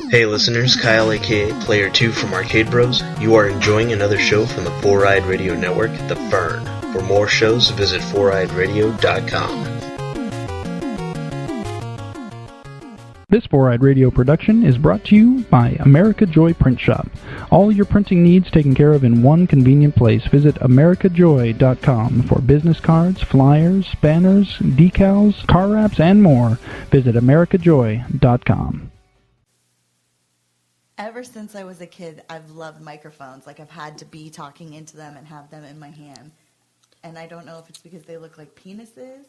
Hey listeners, Kyle aka Player 2 from Arcade Bros. You are enjoying another show from the Four-Eyed Radio Network, The Fern. For more shows, visit foureyedradio.com. This Four-Eyed Radio production is brought to you by America Joy Print Shop. All your printing needs taken care of in one convenient place. Visit americajoy.com for business cards, flyers, banners, decals, car wraps, and more. Visit americajoy.com. Ever since I was a kid, I've loved microphones. Like, I've had to be talking into them and have them in my hand. And I don't know if it's because they look like penises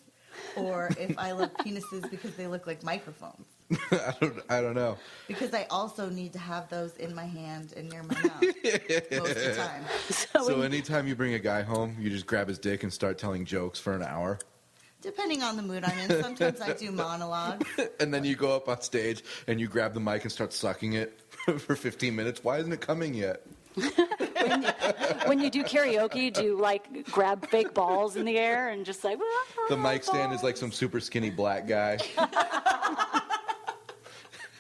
or if I love penises because they look like microphones. I don't know. Because I also need to have those in my hand and near my mouth most of the time. So anytime you bring a guy home, you just grab his dick and start telling jokes for an hour? Depending on the mood I'm in. Sometimes I do monologues. And then you go up on stage and you grab the mic and start sucking it for 15 minutes. Why isn't it coming yet? When you do karaoke, do you like grab fake balls in the air and just like... The mic stand is like some super skinny black guy.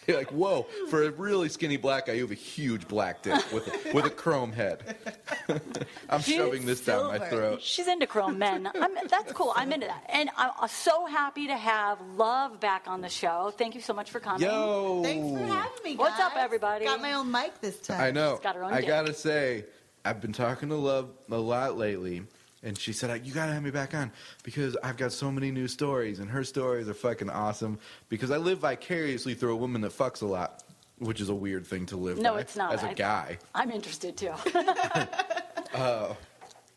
You're like, whoa, for a really skinny black guy, you have a huge black dick with a chrome head. I'm shoving this down my throat. She's into chrome men. That's cool. I'm into that. And I'm so happy to have Love back on the show. Thank you so much for coming. Yo! Thanks for having me, guys. What's up, everybody? Got my own mic this time. I know. She's got her own I dick. gotta say, I've been talking to Love a lot lately. And she said, you got to have me back on because I've got so many new stories, and her stories are fucking awesome because I live vicariously through a woman that fucks a lot, which is a weird thing to live No, by it's not. as a guy. I'm interested, too.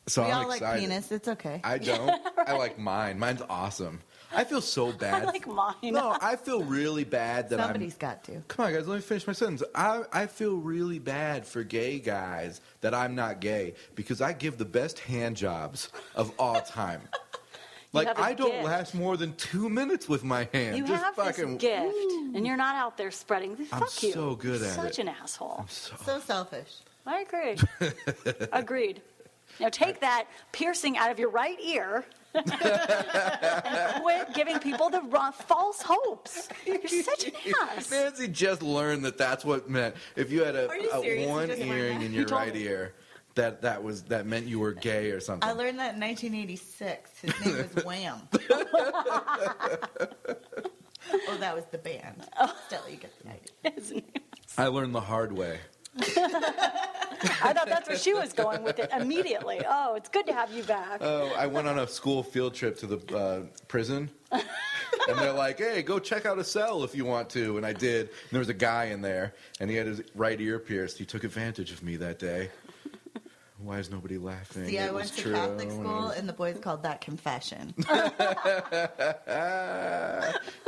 So We I'm all excited. like penis. It's okay. I don't. I like mine. Mine's awesome. I feel so bad. I like mine. No, I feel really bad that Somebody's got to. Come on, guys, let me finish my sentence. I feel really bad for gay guys that I'm not gay because I give the best hand jobs of all time. Like, I don't last more than 2 minutes with my hand. You Just have fucking, this gift, and you're not out there spreading. I'm Fuck you. so good You're at such it. an asshole. So selfish. I agree. Agreed. Now take that piercing out of your right ear and quit giving people the false hopes. You're such an ass. Nancy just learned that that's what meant. If you had Are you serious? You one just learned earring that? in your told right me. ear, that meant you were gay or something. I learned that in 1986. His name was Wham. Oh, that was the band. Still, you get the idea. I learned the hard way. I thought that's where she was going with it immediately. Oh, it's good to have you back. Oh, I went on a school field trip to the prison, and they're like, "Hey, go check out a cell if you want to." And I did. And there was a guy in there, and he had his right ear pierced. He took advantage of me that day. Why is nobody laughing? See, I It went was to true. Catholic school, and the boys called that confession.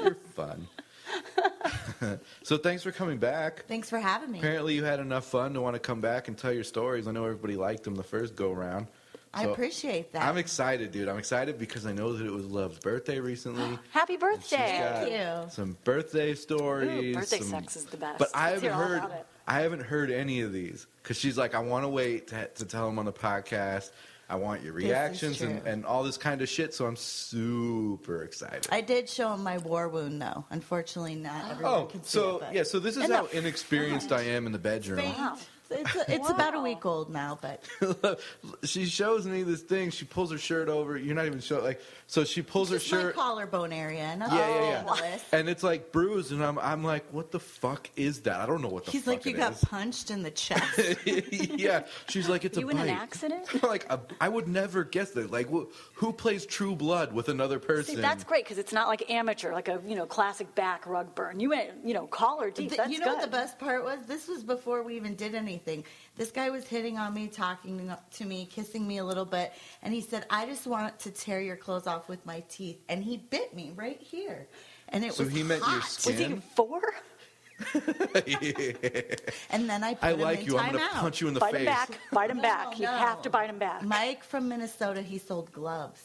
You're fun. So thanks for coming back. Thanks for having me. Apparently you had enough fun to want to come back and tell your stories. I know everybody liked them the first go-around. I So appreciate that. I'm excited, dude. I'm excited because I know that it was Love's birthday recently. Happy She's birthday. got Thank you. some birthday stories. Ooh, birthday some- sex is the best. But I Let's hear haven't all heard. about it. I haven't heard any of these because she's like, I want to wait to tell them on the podcast. I want your This is reactions and, true. and all this kind of shit. So I'm super excited. I did show him my war wound, though. Unfortunately, not everyone could see it. But So this is And how the inexperienced I am in the bedroom. Faint. Wow. It's about a week old now, but She shows me this thing. She pulls her shirt over. You're not even showing. Like, so she pulls her just shirt. my collarbone area. Nothing Yeah. scandalous. And it's like bruised, and I'm like, what the fuck is that? I don't know what the He's fuck like, you it got is. punched in the chest. Yeah, she's like, it's You a in bite. an accident? Like, I would never guess that. Like, who plays True Blood with another person? See, that's great because it's not like amateur, like a classic back rug burn. You went collar deep. That's You know good. what the best part was? This was before we even did anything. This guy was hitting on me, talking to me, kissing me a little bit, and he said, I just want to tear your clothes off with my teeth. And he bit me right here. And it So was he meant your hot. skin? Was he 4? And then I put I him like in you. I'm going to timeout. punch you in the Bite face. him back. Bite him back. You no. have to bite him back. Mike from Minnesota, he sold gloves.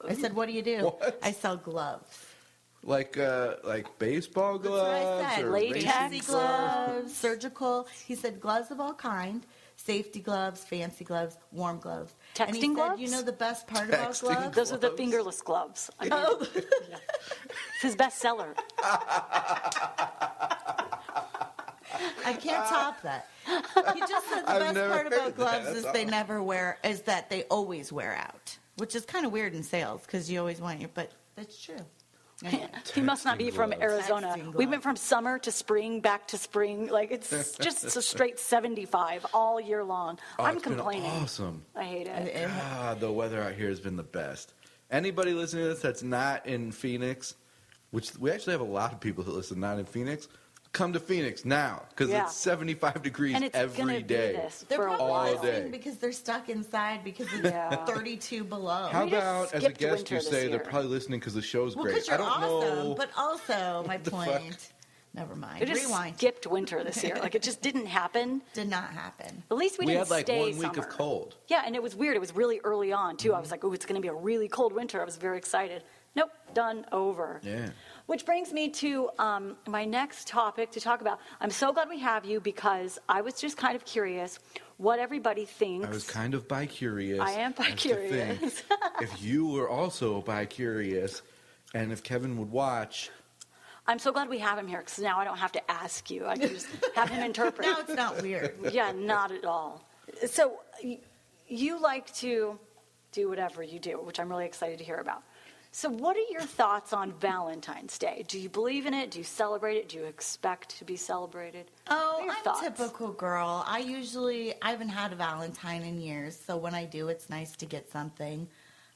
I said, what do you do? What? I sell gloves. Like baseball That's what I gloves said. or Latex racing Fancy gloves? gloves, surgical. He said gloves of all kind, safety gloves, fancy gloves, warm gloves. And he Texting said, gloves? you know the best part about Texting gloves? Those are the gloves? fingerless gloves. I mean, Oh. It's his bestseller. I can't top that. He just said the I've best never part heard about of that. gloves That's is that they always wear out, which is kind of weird in sales because you always want your, but that's true. Anyway. He must not be from gloves. Arizona. Texting We went gloves. from summer to spring, back to spring. Like, it's just a straight 75 all year long. I'm It's been complaining. awesome. I hate it. God, the weather out here has been the best. Anybody listening to this that's not in Phoenix, which we actually have a lot of people that listen not in Phoenix, come to Phoenix now because Yeah. it's 75 degrees And it's every gonna day. be this They're for a probably all while. listening day. because they're stuck inside because it's Yeah. 32 below. How We just about as a skipped guest winter you this say year. they're probably listening because the show's Well, great? because you're I don't awesome, know. but also my the fuck? point. Never mind. It just Rewind. skipped winter this year. Like, it just didn't happen. Did not happen. At least we We didn't had like stay 1 week summer. of cold. Yeah, and it was weird. It was really early on, too. I was like, oh, it's going to be a really cold winter. I was very excited. Nope, done, over. Yeah. Which brings me to my next topic to talk about. I'm so glad we have you because I was just kind of curious what everybody thinks. I was kind of bi-curious. I am as to bi-curious. think if you were also bi-curious, and if Kevin would watch, I'm so glad we have him here because now I don't have to ask you. I can just have him interpret. Now it's not weird. Yeah, not at all. So you like to do whatever you do, which I'm really excited to hear about. So what are your thoughts on Valentine's Day? Do you believe in it? Do you celebrate it? Do you expect to be celebrated? What Oh, are your I'm thoughts? a typical girl. I haven't had a Valentine in years, so when I do, it's nice to get something.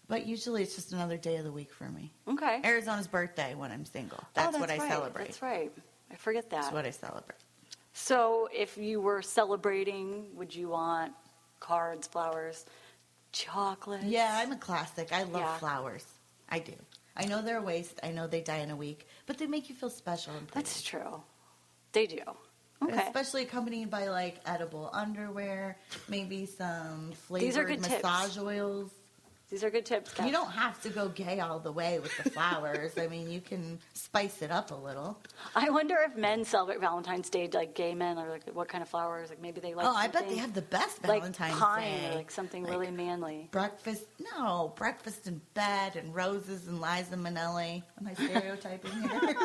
But usually it's just another day of the week for me. Okay. Arizona's birthday when I'm single. Oh, That's what I right. celebrate. That's right. I forget that. That's what I celebrate. So if you were celebrating, would you want cards, flowers, chocolates? Yeah, I'm a classic. I love Yeah. flowers. I do. I know they're a waste. I know they die in a week, but they make you feel special and pretty. That's true. They do. Okay. Especially accompanied by like edible underwear, maybe some These are flavored good tips. massage oils. These are good tips, Kev. You don't have to go gay all the way with the flowers. I mean, you can spice it up a little. I wonder if men celebrate Valentine's Day like gay men, or like what kind of flowers? Like maybe they like. Oh, I bet something they have the best like Valentine's pine Day. or like something really manly. Breakfast in bed and roses and Liza Minnelli. Am I stereotyping here?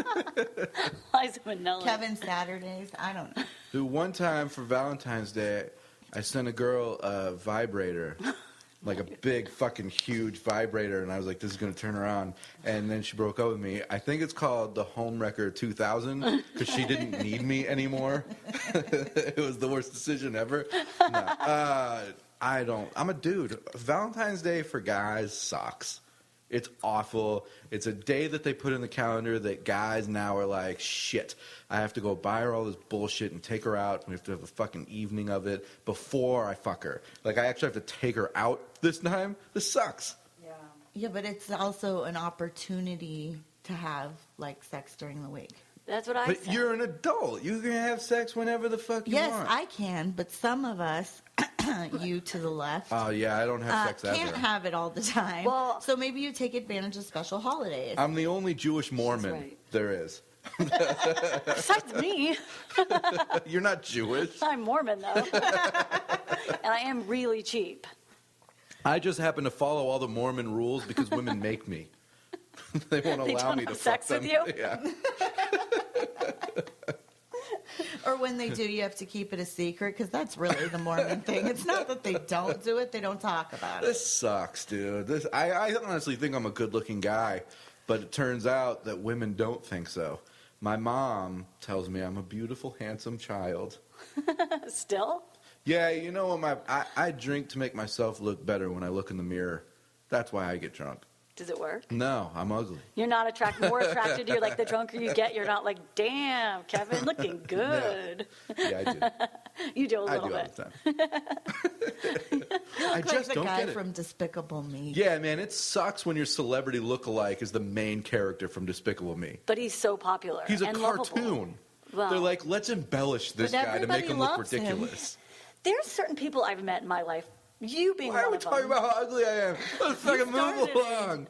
Liza Minnelli. Kevin Saturdays. I don't know. Dude, one time for Valentine's Day, I sent a girl a vibrator, like a big fucking huge vibrator, and I was like, this is going to turn her on. And then she broke up with me. I think it's called the Homewrecker 2000 because she didn't need me anymore. It was the worst decision ever. No, I'm a dude. Valentine's Day for guys sucks. It's awful. It's a day that they put in the calendar that guys now are like, shit, I have to go buy her all this bullshit and take her out. We have to have a fucking evening of it before I fuck her. Like, I actually have to take her out this time. This sucks. Yeah, but it's also an opportunity to have like sex during the week. That's what I But said. you're an adult. You can have sex whenever the fuck you Yes, want. I can, but some of us, you to the left, Oh, yeah, I don't have sex can't ever. have it all the time. Well- so maybe you take advantage of special holidays. I'm the only Jewish Mormon right. there is. Besides me, You're not Jewish. I'm Mormon though, and I am really cheap. I just happen to follow all the Mormon rules because women make me. They won't They allow don't me to have fuck sex with them. you? Yeah. Or when they do, you have to keep it a secret because that's really the Mormon thing. It's not that they don't do it; they don't talk about it. This sucks, dude. I honestly think I'm a good-looking guy, but it turns out that women don't think so. My mom tells me I'm a beautiful, handsome child. Still, Yeah, you know what? I drink to make myself look better when I look in the mirror. That's why I get drunk. does it work? No, I'm ugly. You're not more attracted to you. Like the drunker you get, you're not like, damn, Kevin, looking good. Yeah, I do. You do a I little do all bit. the time. You I look just like the don't guy get it. from Despicable Me. Yeah, man, it sucks when your celebrity look-alike is the main character from Despicable Me. But he's so popular. He's a and lovable. cartoon. Well, They're like, let's embellish this But guy to make everybody him look loves him. ridiculous. there's certain people I've met in my life, you being Why are one we of talking them, about how ugly I am? Let's fucking move started it. along.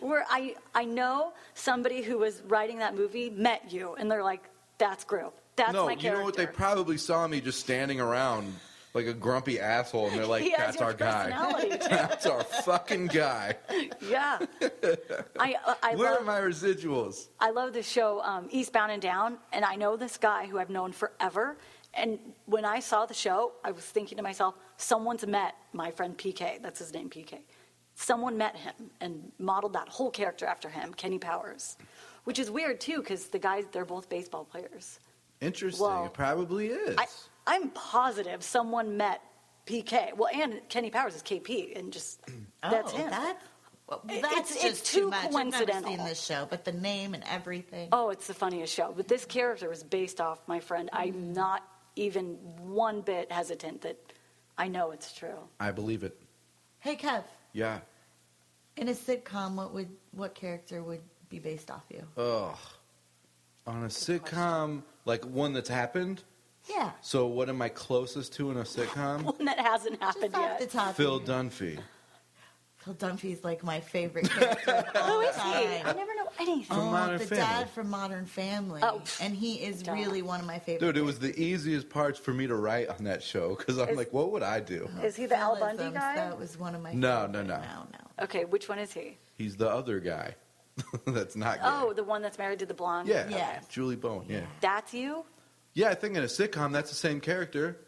where I know somebody who was writing that movie met you, and they're like, that's Gru. That's No, my you character. know what? They probably saw me just standing around, like a grumpy asshole, and they're like, He has "That's your our guy. personality. That's our fucking guy." Yeah. Where are my residuals? I love the show Eastbound and Down, and I know this guy who I've known forever. And when I saw the show, I was thinking to myself, someone's met my friend PK. That's his name, PK. Someone met him and modeled that whole character after him, Kenny Powers, which is weird, too, because the guys, they're both baseball players. Interesting. Well, it probably is. I'm positive someone met PK. Well, and Kenny Powers is KP, and just that's him. That's It's just too too much. I've coincidental. never seen this show, but the name and everything. Oh, it's the funniest show. But this character was based off my friend. I'm not even one bit hesitant that I know it's true. I believe it. Hey, Kev. Yeah. In a sitcom, what character would be based off you? Ugh. On a sitcom, like one that's happened? Yeah. So what am I closest to in a sitcom? One that hasn't happened Just off the yet. top. Phil of your- Dunphy. Phil Dunphy's like my favorite character of all Who is he? time. I never know anything. From Modern the Family. dad from Modern Family. Oh, and he is duh. really one of my favorite. Dude, it was the easiest parts for me to write on that show because I'm like, what would I do? Is he the Al Bundy Philisms, guy? That was one of my No, favorite. no. No. Okay, which one is he? He's the other guy. That's not gay. Oh, the one that's married to the blonde? Yeah. Yes. Julie Bowen, yeah. That's you? Yeah, I think in a sitcom, that's the same character.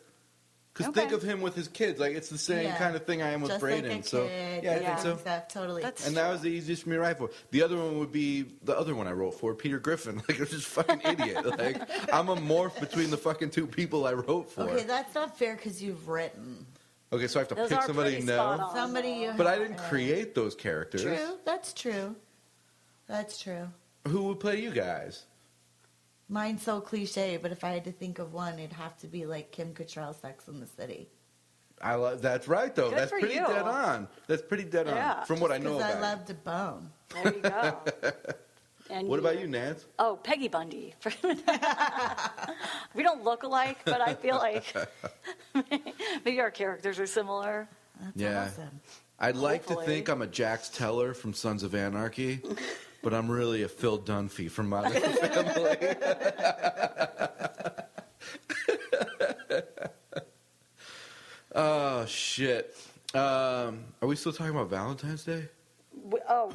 Because Okay. think of him with his kids. Like, it's the same Yeah. kind of thing I am with Just Braden. like a So, kid, yeah, I Yeah. think so. Stuff, totally. That's- And that was the easiest for me to write for. The other one would be the other one I wrote for, Peter Griffin. Like, I'm just fucking idiot. Like, I'm a morph between the fucking two people I wrote for. Okay, that's not fair because you've written Okay, so I have to Those pick are somebody pretty no. spot on. somebody you. But I have- didn't create those characters. True. That's true. That's true. Who would play you guys? Mine's so cliche, but if I had to think of one, it'd have to be like Kim Cattrall's Sex in the City. That's right, though. Good That's for pretty you. dead on. That's pretty dead Yeah. on. From what I know Because about I you. love to bone. There you go. And What about you, Nance? Oh, Peggy Bundy. We don't look alike, but I feel like maybe our characters are similar. That's Yeah. awesome. I'd like to Hopefully. think I'm a Jax Teller from Sons of Anarchy, but I'm really a Phil Dunphy from Modern Family. Oh, shit. Are we still talking about Valentine's Day? Oh,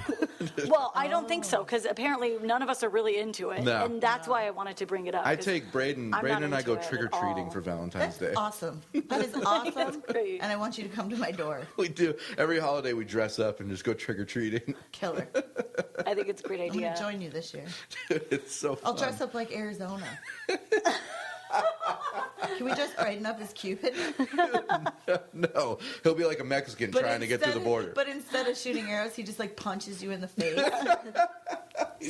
well, I don't think so, because apparently none of us are really into it. No. And that's why I wanted to bring it up. I 'cause take Braden. I'm not Braden and I go into it trick or at treating all. for Valentine's That's Day. awesome. That is awesome. That's great. And I want you to come to my door. We do. Every holiday we dress up and just go trick or treating. Killer. I think it's a great I'm going idea. to join you this year. It's so fun. I'll dress up like Arizona. Can we just brighten up as Cupid? No, he'll be like a Mexican trying to get through the border. But instead of shooting arrows, he just like punches you in the face.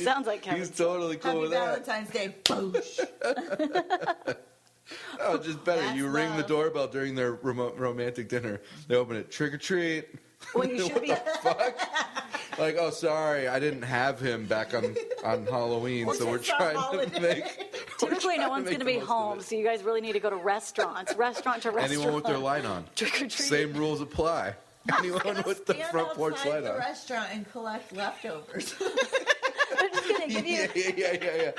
Sounds like Kevin. He's totally cool Happy with that. Valentine's Day. Boosh. Oh, just better. That's You ring the love. doorbell during their romantic dinner. They open it, trick or treat. When you should be. Fuck. Like, oh, sorry, I didn't have him back on Halloween, so we're just our trying holiday. to make. Typically, no one's make going to the be most of home, it. so you guys really need to go to restaurant to restaurant. Anyone with their light on. Trick or treat. Same rules apply. Anyone with the Stand front porch outside light the on. restaurant and collect leftovers. They're just going to give you Yeah.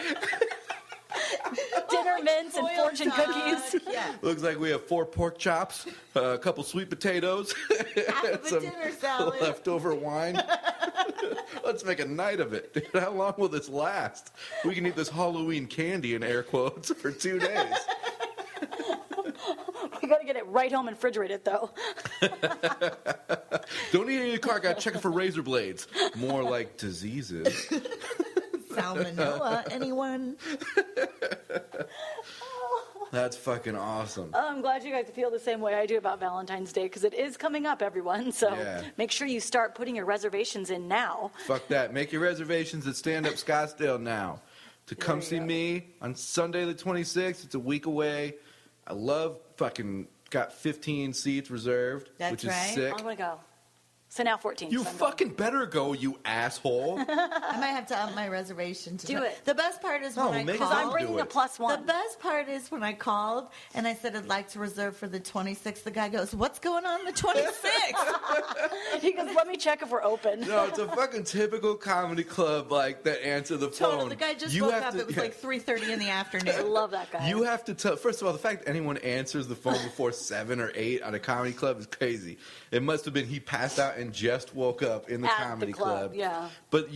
dinner mints and Foiled fortune duck, cookies. Yeah. Looks like we have 4 pork chops, a couple sweet potatoes, Half and of a some dinner salad. leftover wine. Let's make a night of it. Dude, how long will this last? We can eat this Halloween candy in air quotes for 2 days. We got to get it right home and refrigerate it, though. Don't eat it in your car. Got to check it for razor blades. More like diseases. Salmonella, anyone? That's fucking awesome. Oh, I'm glad you guys feel the same way I do about Valentine's Day, because it is coming up, everyone. So Yeah. make sure you start putting your reservations in now. Fuck that. Make your reservations at Stand Up Scottsdale now. To come you see go. me on Sunday the 26th. It's a week away. I love fucking got 15 seats reserved, That's which is right. sick. I'm going to go. So now 14. You so I'm fucking better go, you asshole. I might have to up my reservation to Do it. The best part is No, when I make called. us I'm bringing do a it. +1. The best part is when I called and I said I'd like to reserve for the 26th. The guy goes, "What's going on the 26th?" He goes, let me check if we're open. No, it's a fucking typical comedy club like that answer the phone. Total. The guy just You woke have up. to- It was yeah. like 3:30 in the I afternoon. love that guy. You have to tell. First of all, the fact anyone answers the phone before 7 or 8 at a comedy club is crazy. It must have been he passed out and just woke up in the At the comedy club, yeah. But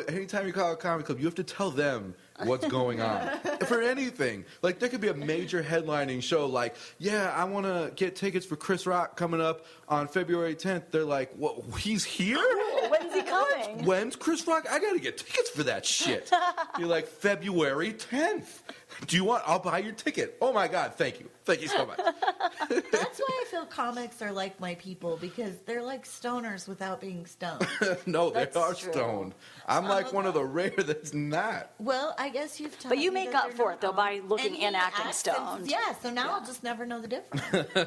anytime you call a comedy club, you have to tell them what's going on for anything. Like there could be a major headlining show, like, yeah, I want to get tickets for Chris Rock coming up on February 10th. They're like, what? He's here? Cool. When's he coming? When's Chris Rock? I got to get tickets for that shit. You're like, February 10th. Do you want? I'll buy your ticket. Oh my God, thank you. Thank you so much. That's why I feel comics are like my people, because they're like stoners without being stoned. No, they That's are true. stoned. I'm like one of the rare that's not. Well, I guess you've taught But you me make that up they're for not it, though, by all- looking he and acting acts stoned. Yeah, so now Yeah. I'll just never know the difference.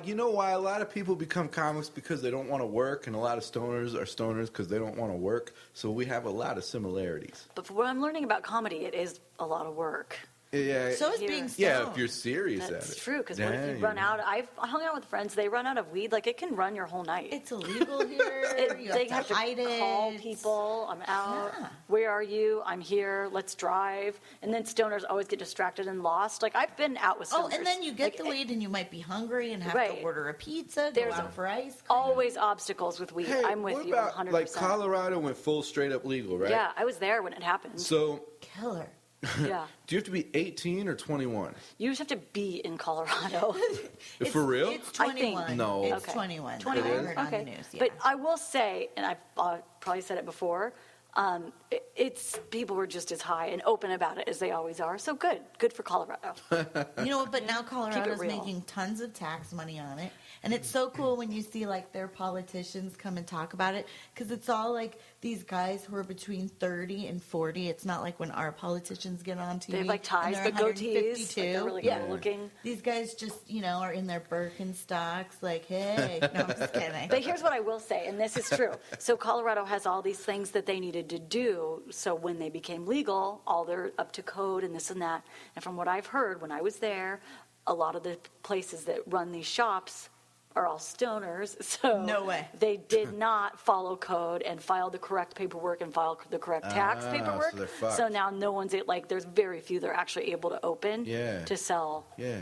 You know why a lot of people become comics? Because they don't want to work, and a lot of stoners are stoners because they don't want to work. So we have a lot of similarities. But for what I'm learning about comedy, it is a lot of work. Yeah. So is Here. being stoned. Yeah, if you're serious at That's it. true, because what Yeah, if you you run know. out? I've hung out with friends, they run out of weed, like it can run your whole night. It's illegal here. You They have to hide it. call people. I'm out. Yeah. Where are you? I'm here. Let's drive. And then stoners always get distracted and lost. Like I've been out with stoners. Oh, and then you get Like, the weed and you might be hungry and have Right. to order a pizza, go There's out for ice cream. always obstacles with weed. Hey, I'm with what you about 100%. like Colorado went full straight up legal, right? Yeah, I was there when it happened. So Killer. Yeah. do you have to be 18 or 21? You just have to be in Colorado. For real? It's I think- 21. No. It's Okay. 21. 21? I heard on Okay. the news. Yeah. But I will say, and I've probably said it before, it's people were just as high and open about it as they always are. So good for Colorado. you know what? But now Colorado's real. making tons of tax money on it. And it's so cool when you see like their politicians come and talk about it, because it's all like these guys who are between 30 and 40. It's not like when our politicians get on TV. They have like ties, and the they're goatees. Like, 152. they're really Yeah. good looking. These guys just, are in their Birkenstocks, like, hey. No, I'm just kidding. But here's what I will say, and this is true. So Colorado has all these things that they needed to do. So when they became legal, all they're up to code and this and that. And from what I've heard when I was there, a lot of the places that run these shops are all stoners. So No way. They did not follow code and file the correct paperwork and file the correct tax Ah, paperwork. so they're fucked. So now no one's like, there's very few that are actually able to open Yeah. to sell. Yeah.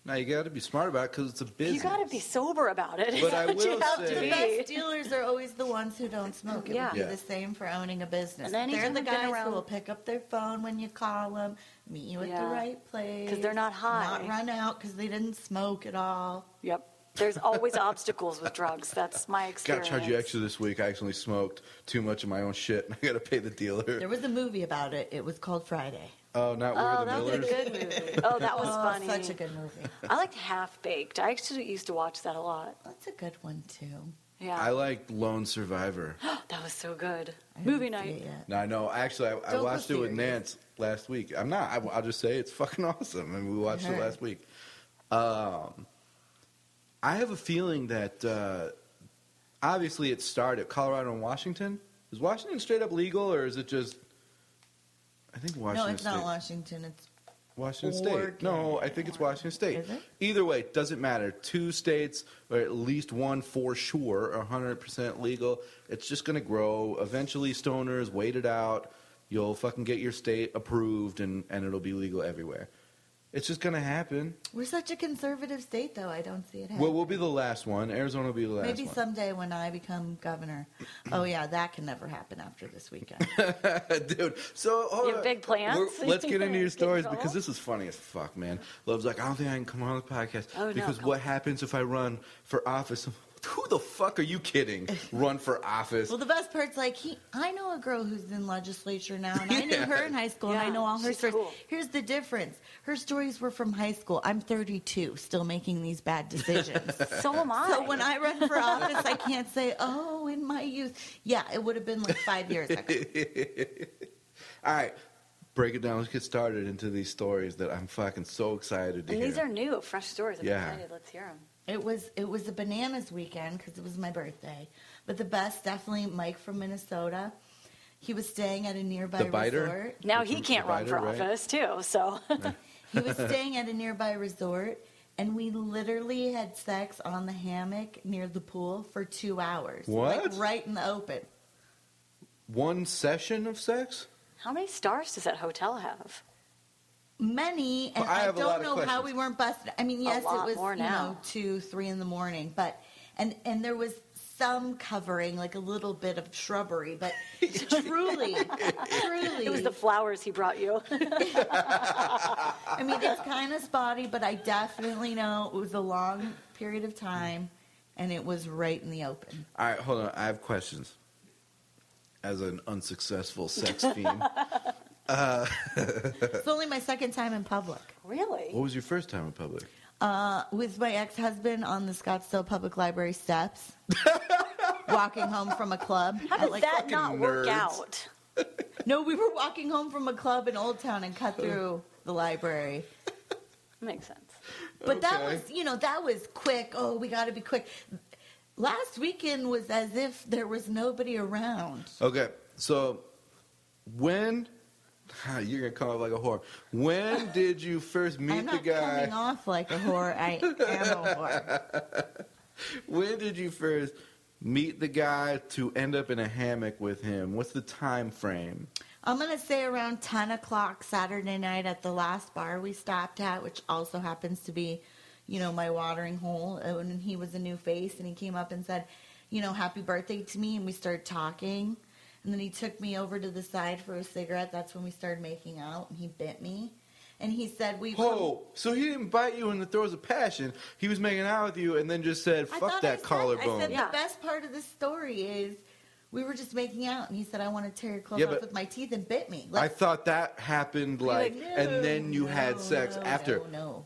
Now you got to be smart about it because it's a business. You got to be sober about it. But I That's what you will have say- to The be. best dealers are always the ones who don't smoke. It Yeah. would be Yeah. the same for owning a business. And anytime They're the I've been guys around- who will pick up their phone when you call them, meet you at the Yeah. right place. 'Cause they're not high. Not run out because they didn't smoke at all. Yep. There's always obstacles with drugs. That's my Got to experience. charge you extra this week. I accidentally smoked too much of my own shit, and I got to pay the dealer. There was a movie about it. It was called Friday. Oh, not Oh, We're the that was a Millers. good movie. Oh, that was funny. Such a good movie. I liked Half Baked. I actually used to watch that a lot. That's a good one too. Yeah. I liked Lone Survivor. That was so good. I Movie haven't seen night. it yet. No, I know. Actually, I Don't go watched it with serious. Nance last week. I'm not. I'll just say it's fucking awesome. I mean, we watched it Heard. last week. I have a feeling that obviously it started Colorado and Washington. Is Washington straight up legal, or is it just? I think Washington. No, it's State. not Washington. It's Washington State. No, I think it's Washington State. Is it? Either way, it doesn't matter. 2 states, or at least one for sure, are 100% legal. It's just going to grow. Eventually, stoners, wait it out. You'll fucking get your state approved, and it'll be legal everywhere. It's just going to happen. we're such a conservative state, though. I don't see it happening. Well, we'll be the last one. Arizona will be the last Maybe one. someday when I become governor. Oh yeah, that can never happen after this weekend. Dude, so hold You have on. big plans? Let's get into your Get in stories trouble? because this is funny as fuck, man. Love's like, I don't think I can come on the podcast Oh, no, because come what happens if I run for office? Who the fuck are you kidding? Run for office? Well, the best part's like I know a girl who's in legislature now, and I knew Yeah. her in high school, and I Yeah, know all her she's stories. cool. Here's the difference: her stories were from high school. I'm 32, still making these bad decisions. So am I. So when I run for office, I can't say, "Oh, in my youth." Yeah, it would have been like 5 years ago. All right, break it down. Let's get started into these stories that I'm fucking so excited to and hear. these are new, fresh stories. I'm Yeah. excited. Let's hear them. It was a bananas weekend because it was my birthday. But the best, definitely Mike from Minnesota. He was staying at a nearby The biter? resort. Now he can't run for Right. office, too, so. He was staying at a nearby resort, and we literally had sex on the hammock near the pool for 2 hours. What? Like right in the open. One session of sex? How many stars does that hotel have? Many, and Well, I I have a lot don't of know how questions. we weren't busted. I mean, yes, lot it was more now. 2, 3 in the morning, but and there was some covering, like a little bit of shrubbery, but truly, It was the flowers he brought you. I mean, it's kind of spotty, but I definitely know it was a long period of time, and it was right in the open. All right, hold on. I have questions. As an unsuccessful sex fiend. It's only my second time in public. Really? What was your first time in public? With my ex-husband on the Scottsdale Public Library steps, walking home from a club. How did that fucking not work nerds. out? No, we were walking home from a club in Old Town and cut through the library. Makes sense. But that Okay. was, that was quick. Oh, we got to be quick. Last weekend was as if there was nobody around. Okay, so when you're gonna come off like a whore. When did you first meet I'm the not guy? coming off like a whore. I am a whore. When did you first meet the guy to end up in a hammock with him? What's the time frame? I'm going to say around 10 o'clock Saturday night at the last bar we stopped at, which also happens to be, my watering hole. And he was a new face, and he came up and said, happy birthday to me, and we started talking. And then he took me over to the side for a cigarette. That's when we started making out, and he bit me. And he said, Oh, so he didn't bite you in the throes of passion. He was making out with you and then just said, fuck that collarbone. I said Yeah. the best part of the story is we were just making out, and he said, I want to tear your clothes Yeah, off but with my teeth, and bit me. I thought that happened and then you had sex after. No.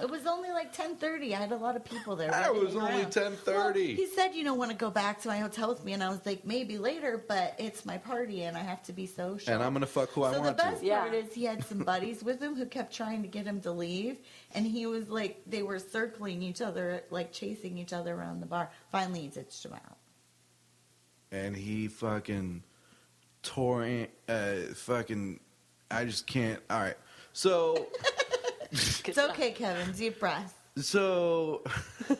It was only like 10:30. I had a lot of people there. That was running only around. 10:30. Well, he said, want to go back to my hotel with me, and I was like, maybe later, but it's my party, and I have to be social. And I'm going to fuck who I So the want best to. part Yeah. is he had some buddies with him who kept trying to get him to leave, and he was like, they were circling each other, like chasing each other around the bar. Finally, he ditched him out. And he fucking tore in, I just can't. All right. So, It's okay, Kevin. Deep breath. so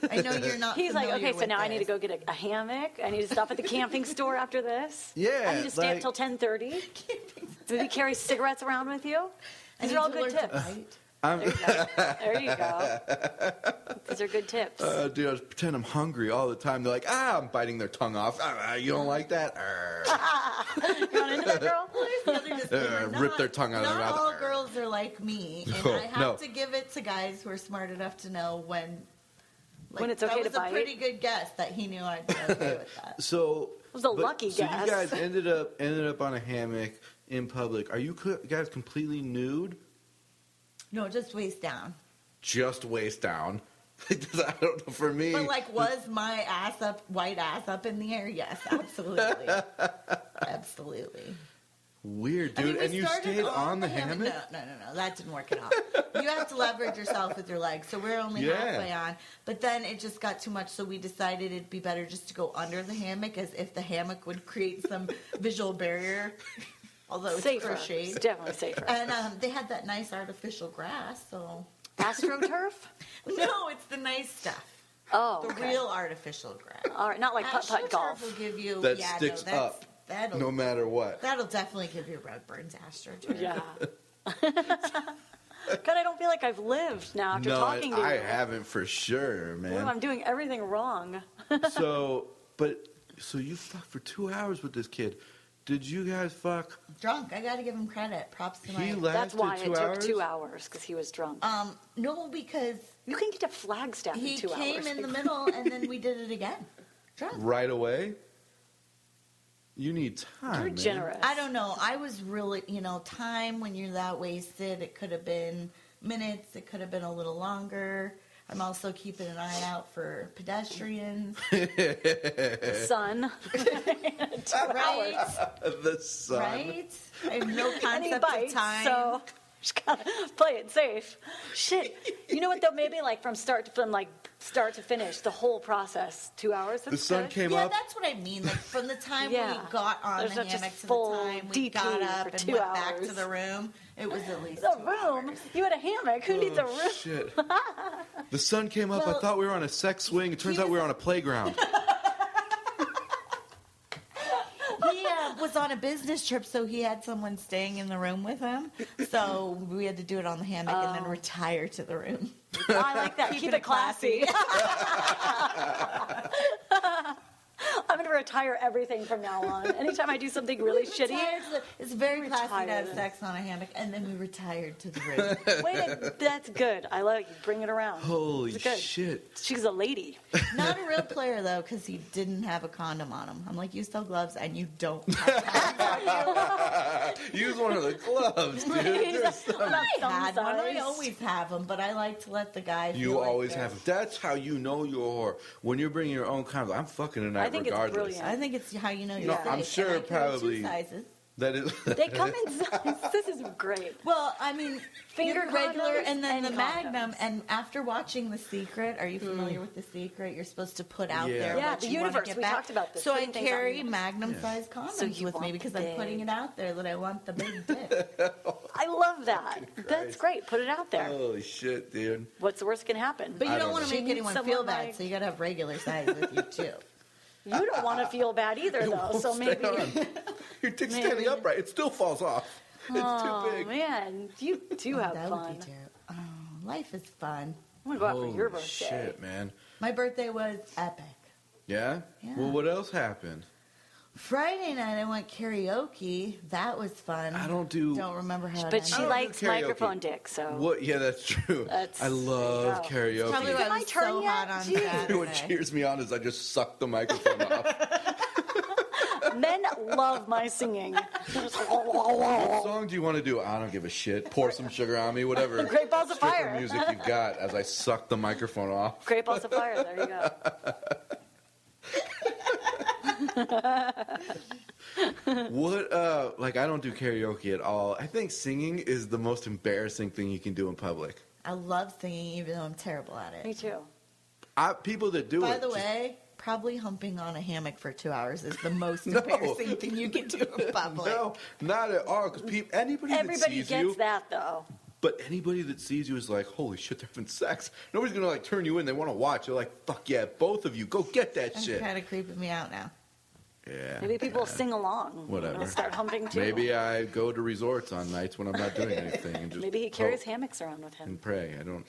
I know you're not. He's like, familiar okay, so with now I need to this. go get a hammock. I need to stop at the camping store after this. Yeah, I need to stay like- up till 10:30. Maybe carry cigarettes around with you. I These need are all to good learn to tips. bite. There you go. These are good tips. dude, I just pretend I'm hungry all the time. They're like, I'm biting their tongue off. You don't like that? You going into that, girl? Here's the other disclaimer. Rip their tongue out of their Not mouth. all girls are like me, and No, I have no. to give it to guys who are smart enough to know when. When it's okay to that was bite. a pretty good guess that he knew I'd be okay with that. So It was a lucky so guess. you guys ended up on a hammock in public. Are you guys completely nude? No, just waist down. Just waist down. I don't know. For me, But was my ass up, white ass up in the air? Yes, absolutely, absolutely. weird, I dude. mean, we and you started stayed on the hammock. No, that didn't work at all. You have to leverage yourself with your legs, so we're only Yeah. halfway on. But then it just got too much, so we decided it'd be better just to go under the hammock, as if the hammock would create some visual barrier. Although it's Safer. crocheted. It's definitely safer. And they had that nice artificial grass, so. AstroTurf? No, it's the nice stuff. Oh, The okay. real artificial grass. All right, not like putt-putt AstroTurf golf. will give you, That yeah, sticks no, up, that'll, no matter what. that'll definitely give you red burns, AstroTurf. Yeah. God, I don't feel like I've lived now after No, talking to you. I haven't for sure, Well, man. I'm doing everything wrong. So you fucked for 2 hours with this kid. Did you guys fuck? Drunk. I got to give him credit. Props to He my. lasted That's why 2 it hours. took 2 hours, because he was drunk. No, because You can get to Flagstaff he in 2 hours. came in the middle and then we did it again. Drunk. Right away. You need time. You're man. generous. I don't know. I was really, time when you're that wasted, it could have been minutes, it could have been a little longer. I'm also keeping an eye out for pedestrians. The sun. Right? The sun. Right? I have no And he concept bites, of time. so Just gotta play it safe. Shit. You know what though? Maybe like from start to finish, the whole process, 2 hours. The sun came Yeah, up. that's what I mean. Like from the time Yeah. we got on There's the not just hammock to the full time we DP got up for and 2 went back hours. to the room, it was at least The 2 room. hours. You had a hammock. Who needs a room? Shit. The sun came up. I Well, thought we were on a sex swing. It turns he out we was- were on a playground. He was on a business trip, so he had someone staying in the room with him. So we had to do it on the hammock and then retire to the room. I like that. Keep it classy. I'm going to retire everything from now on. Anytime I do something really shitty. It's very classy to have Retired. sex on a hammock, and then we retired to the room. Wait, that's good. I like you. Bring it around. Holy It's good. shit. She's a lady. Not a real player though, because he didn't have a condom on him. I'm like, you sell gloves and you don't have condoms. Use one of the gloves, dude. I had one. I always have them, but I like to let the guys. You feel like always they're- have. That's how you know you're a whore. When you're bringing your own condom. I'm fucking tonight I think it's regardless. brilliant. I think it's how you know you're No, safe. I'm sure and I carry probably- 2 sizes. That is. They come in sizes. This is great. Well, I mean, Finger finger regular, condoms and then and the Magnum. condoms. And after watching The Secret, are you familiar with The Secret? You're supposed to put out Yeah. there Yeah, what the you want to universe. get We back. talked about this, So I putting things carry out. Magnum-sized So condoms you with me want because the I'm putting big- it out there that I want the big dick. I love that. That's great. Put it out there. Holy shit, dude. What's the worst can happen? But you I don't don't want know. to She make needs anyone someone feel bad, like- so you got to have regular size with you too. You don't want to feel bad either, though. won't So stay maybe. on. Your dick's Maybe. standing upright. It still falls off. It's Oh too big. man, you do have That fun. would be terrible. Oh, life is fun. I want to go out for your Holy birthday. shit, man. My birthday was epic. Yeah? Yeah. Well, what else happened? Friday night I went karaoke. That was fun. I don't remember how. But it she I ended. don't do likes karaoke. microphone dick, so. What? Yeah, that's true. That's- I love there you karaoke. Probably why Is it I my was turn so yet? hot on Jeez. What Saturday. cheers me on is I just suck the microphone off. Men love my singing. What song do you want to do? I don't give a shit. Pour some sugar on me, whatever. Great Balls of stripper Fire. music you've got as I suck the microphone off. Great Balls of Fire. There you go. What, like, I don't do karaoke at all. I think singing is the most embarrassing thing you can do in public. I love singing, even though I'm terrible at Me it. too. People that do By it. the just- way, probably humping on a hammock for 2 hours is the most No. embarrassing thing you can do in public. No, not at all. Because anybody that Everybody sees gets you, that though. but anybody that sees you is like, holy shit, they're having sex. Nobody's gonna like turn you in. They want to watch. They're like, fuck yeah, both of you, go get that It's shit. kind of creeping me out now. Yeah. Maybe people yeah. sing along. Whatever. They'll start humping too. Maybe I go to resorts on nights when I'm not doing anything and just Maybe he carries hope hammocks around with him. and pray. I don't.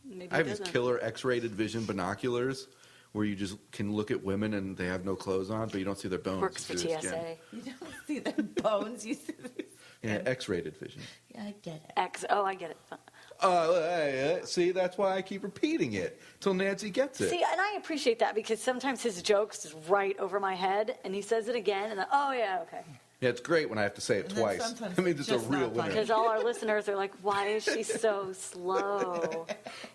Maybe I have he these doesn't. killer X-rated vision binoculars where you just can look at women and they have no clothes on, but you don't see their bones. Works for You see their skin. TSA. You don't see the bones. You see the... Yeah, X-rated vision. Yeah, I get it. X. Oh, I get it. See, that's why I keep repeating it till Nancy gets it. See, and I appreciate that because sometimes his jokes is right over my head, and he says it again, and then, oh yeah, okay. Yeah, it's great when I have to say it And then twice. sometimes That means it's a it's just real not funny. winner. Because all our listeners are like, why is she so slow?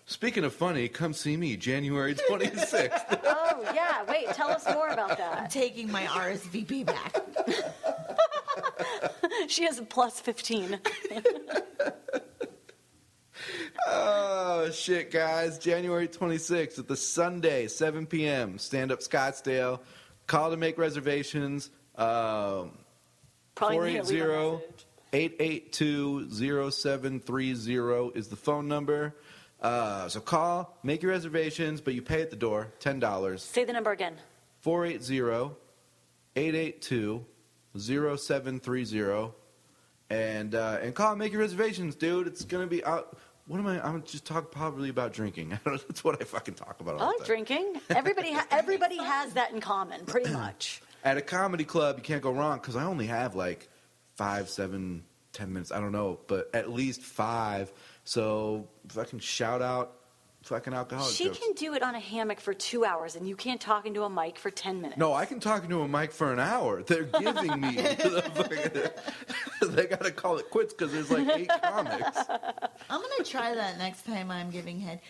Speaking of funny, come see me January 26th. Oh yeah, wait, tell us more about I'm that. taking my RSVP back. She has a plus 15. Oh, shit, guys. January 26th at the Sunday, 7 p.m. Stand Up Scottsdale. Call to make reservations. Probably need to leave a message. 480-882-0730 is the phone number. So call, make your reservations, but you pay at the door, $10. Say the number again. 480-882-0730. And call and make your reservations, dude. It's going to be out. What am I? I'm just talking probably about drinking. That's what I fucking talk about all I the like time. drinking. Everybody has that in common, pretty much. At a comedy club, you can't go wrong because I only have like 5, 7, 10 minutes. I don't know, but at least 5. So if I can shout out fucking alcoholic She jokes. can do it on a hammock for 2 hours, and you can't talk into a mic for 10 minutes. No, I can talk into a mic for an hour. They're giving me they got to call it quits because there's like 8 comics. I'm going to try that next time I'm giving head.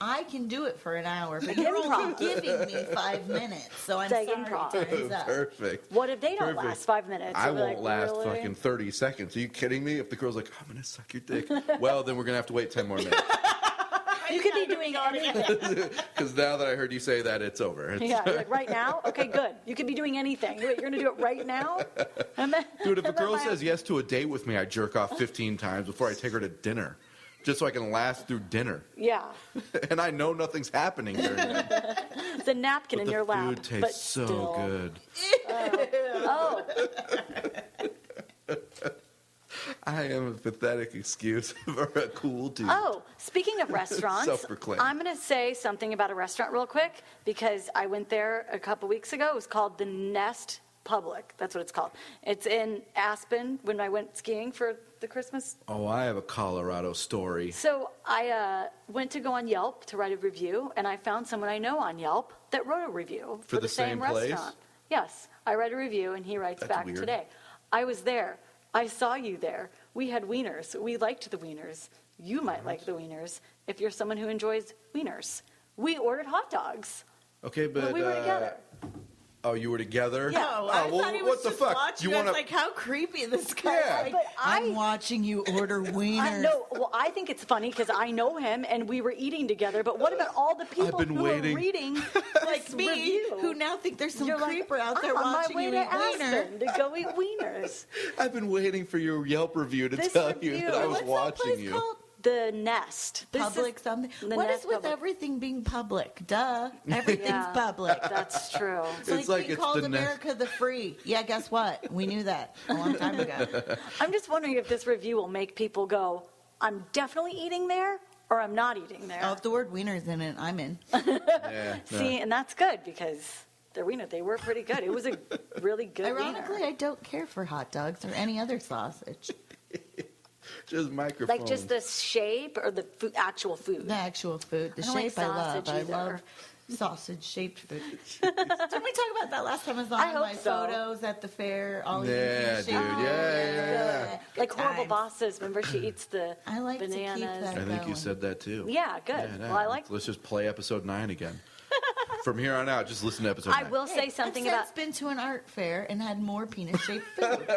I can do it for an hour, but you're Improv. only giving me 5 minutes. So I'm Like sorry, improv. time's up. Perfect. What if they don't Perfect. last 5 minutes? I They'll be won't like, last really? fucking 30 seconds. Are you kidding me? If the girl's like, I'm going to suck your dick. Well, then we're going to have to wait 10 more minutes. You could be doing anything. Because now that I heard you say that, it's over. Yeah, you're like right now? Okay, good. You could be doing anything. Wait, you're going to do it right now? And then, Dude, if a and then girl my- says yes to a date with me, I jerk off 15 times before I take her to dinner. Just so I can last through dinner. Yeah. And I know nothing's happening during that. The napkin But in the your lap. food tastes but so still. good. Oh, I am a pathetic excuse for a cool dude. oh, speaking of restaurants, Self-proclaimed. I'm going to say something about a restaurant real quick because I went there a couple weeks ago. It was called the Nest Public. That's what it's called. It's in Aspen when I went skiing for the Christmas. Oh, I have a Colorado story. So I went to go on Yelp to write a review, and I found someone I know on Yelp that wrote a review For the same place? restaurant. Yes, I read a review, and he writes That's back weird. today. I was there. I saw you there. We had wieners. We liked the wieners. You might like the wieners if you're someone who enjoys wieners. We ordered hot dogs. Okay, but we were together. Oh, you were together? Yeah. No, Oh, I well, thought he was what the just fuck? watching You us wanna- like, how creepy this guy Yeah. is. But I'm watching you order wieners. I think it's funny because I know him and we were eating together. But what about all the people been who waiting. are reading like this me, review? who now think there's some You're like, creeper out there I'm on watching my way you to eat wiener. Aspen to go eat wieners. I've been waiting for your Yelp review to This tell you review- that I was What's that watching place you. called? The Nest. This Public is something. the What Nest is with Public. everything being public? Duh. Everything's Yeah, public. That's true. It's like we it's called the America the free. Yeah, guess what? We knew that a long time ago. I'm just wondering if this review will make people go, I'm definitely eating there or I'm not eating there. Oh, if the word wiener's in it, I'm in. Yeah, See, and that's good because their wiener, they were pretty good. It was a really good Ironically, wiener. I don't care for hot dogs or any other sausage. just microphones. Like just the shape or the actual food. The actual food, the I don't like shape I love. sausage I either. love sausage-shaped food. Didn't we talk about that last time I was on I hope my so. photos at the fair? All you Yeah, can dude. shape. Yeah. Like Good Horrible times. Bosses. Remember she eats the I like to keep bananas. that. I think you going. said that too. Yeah, good. Yeah, Well, I like. Let's just play episode 9 again. From here on out, just listen to episode I 9. will say something I've about, since been to an art fair and had more penis-shaped food.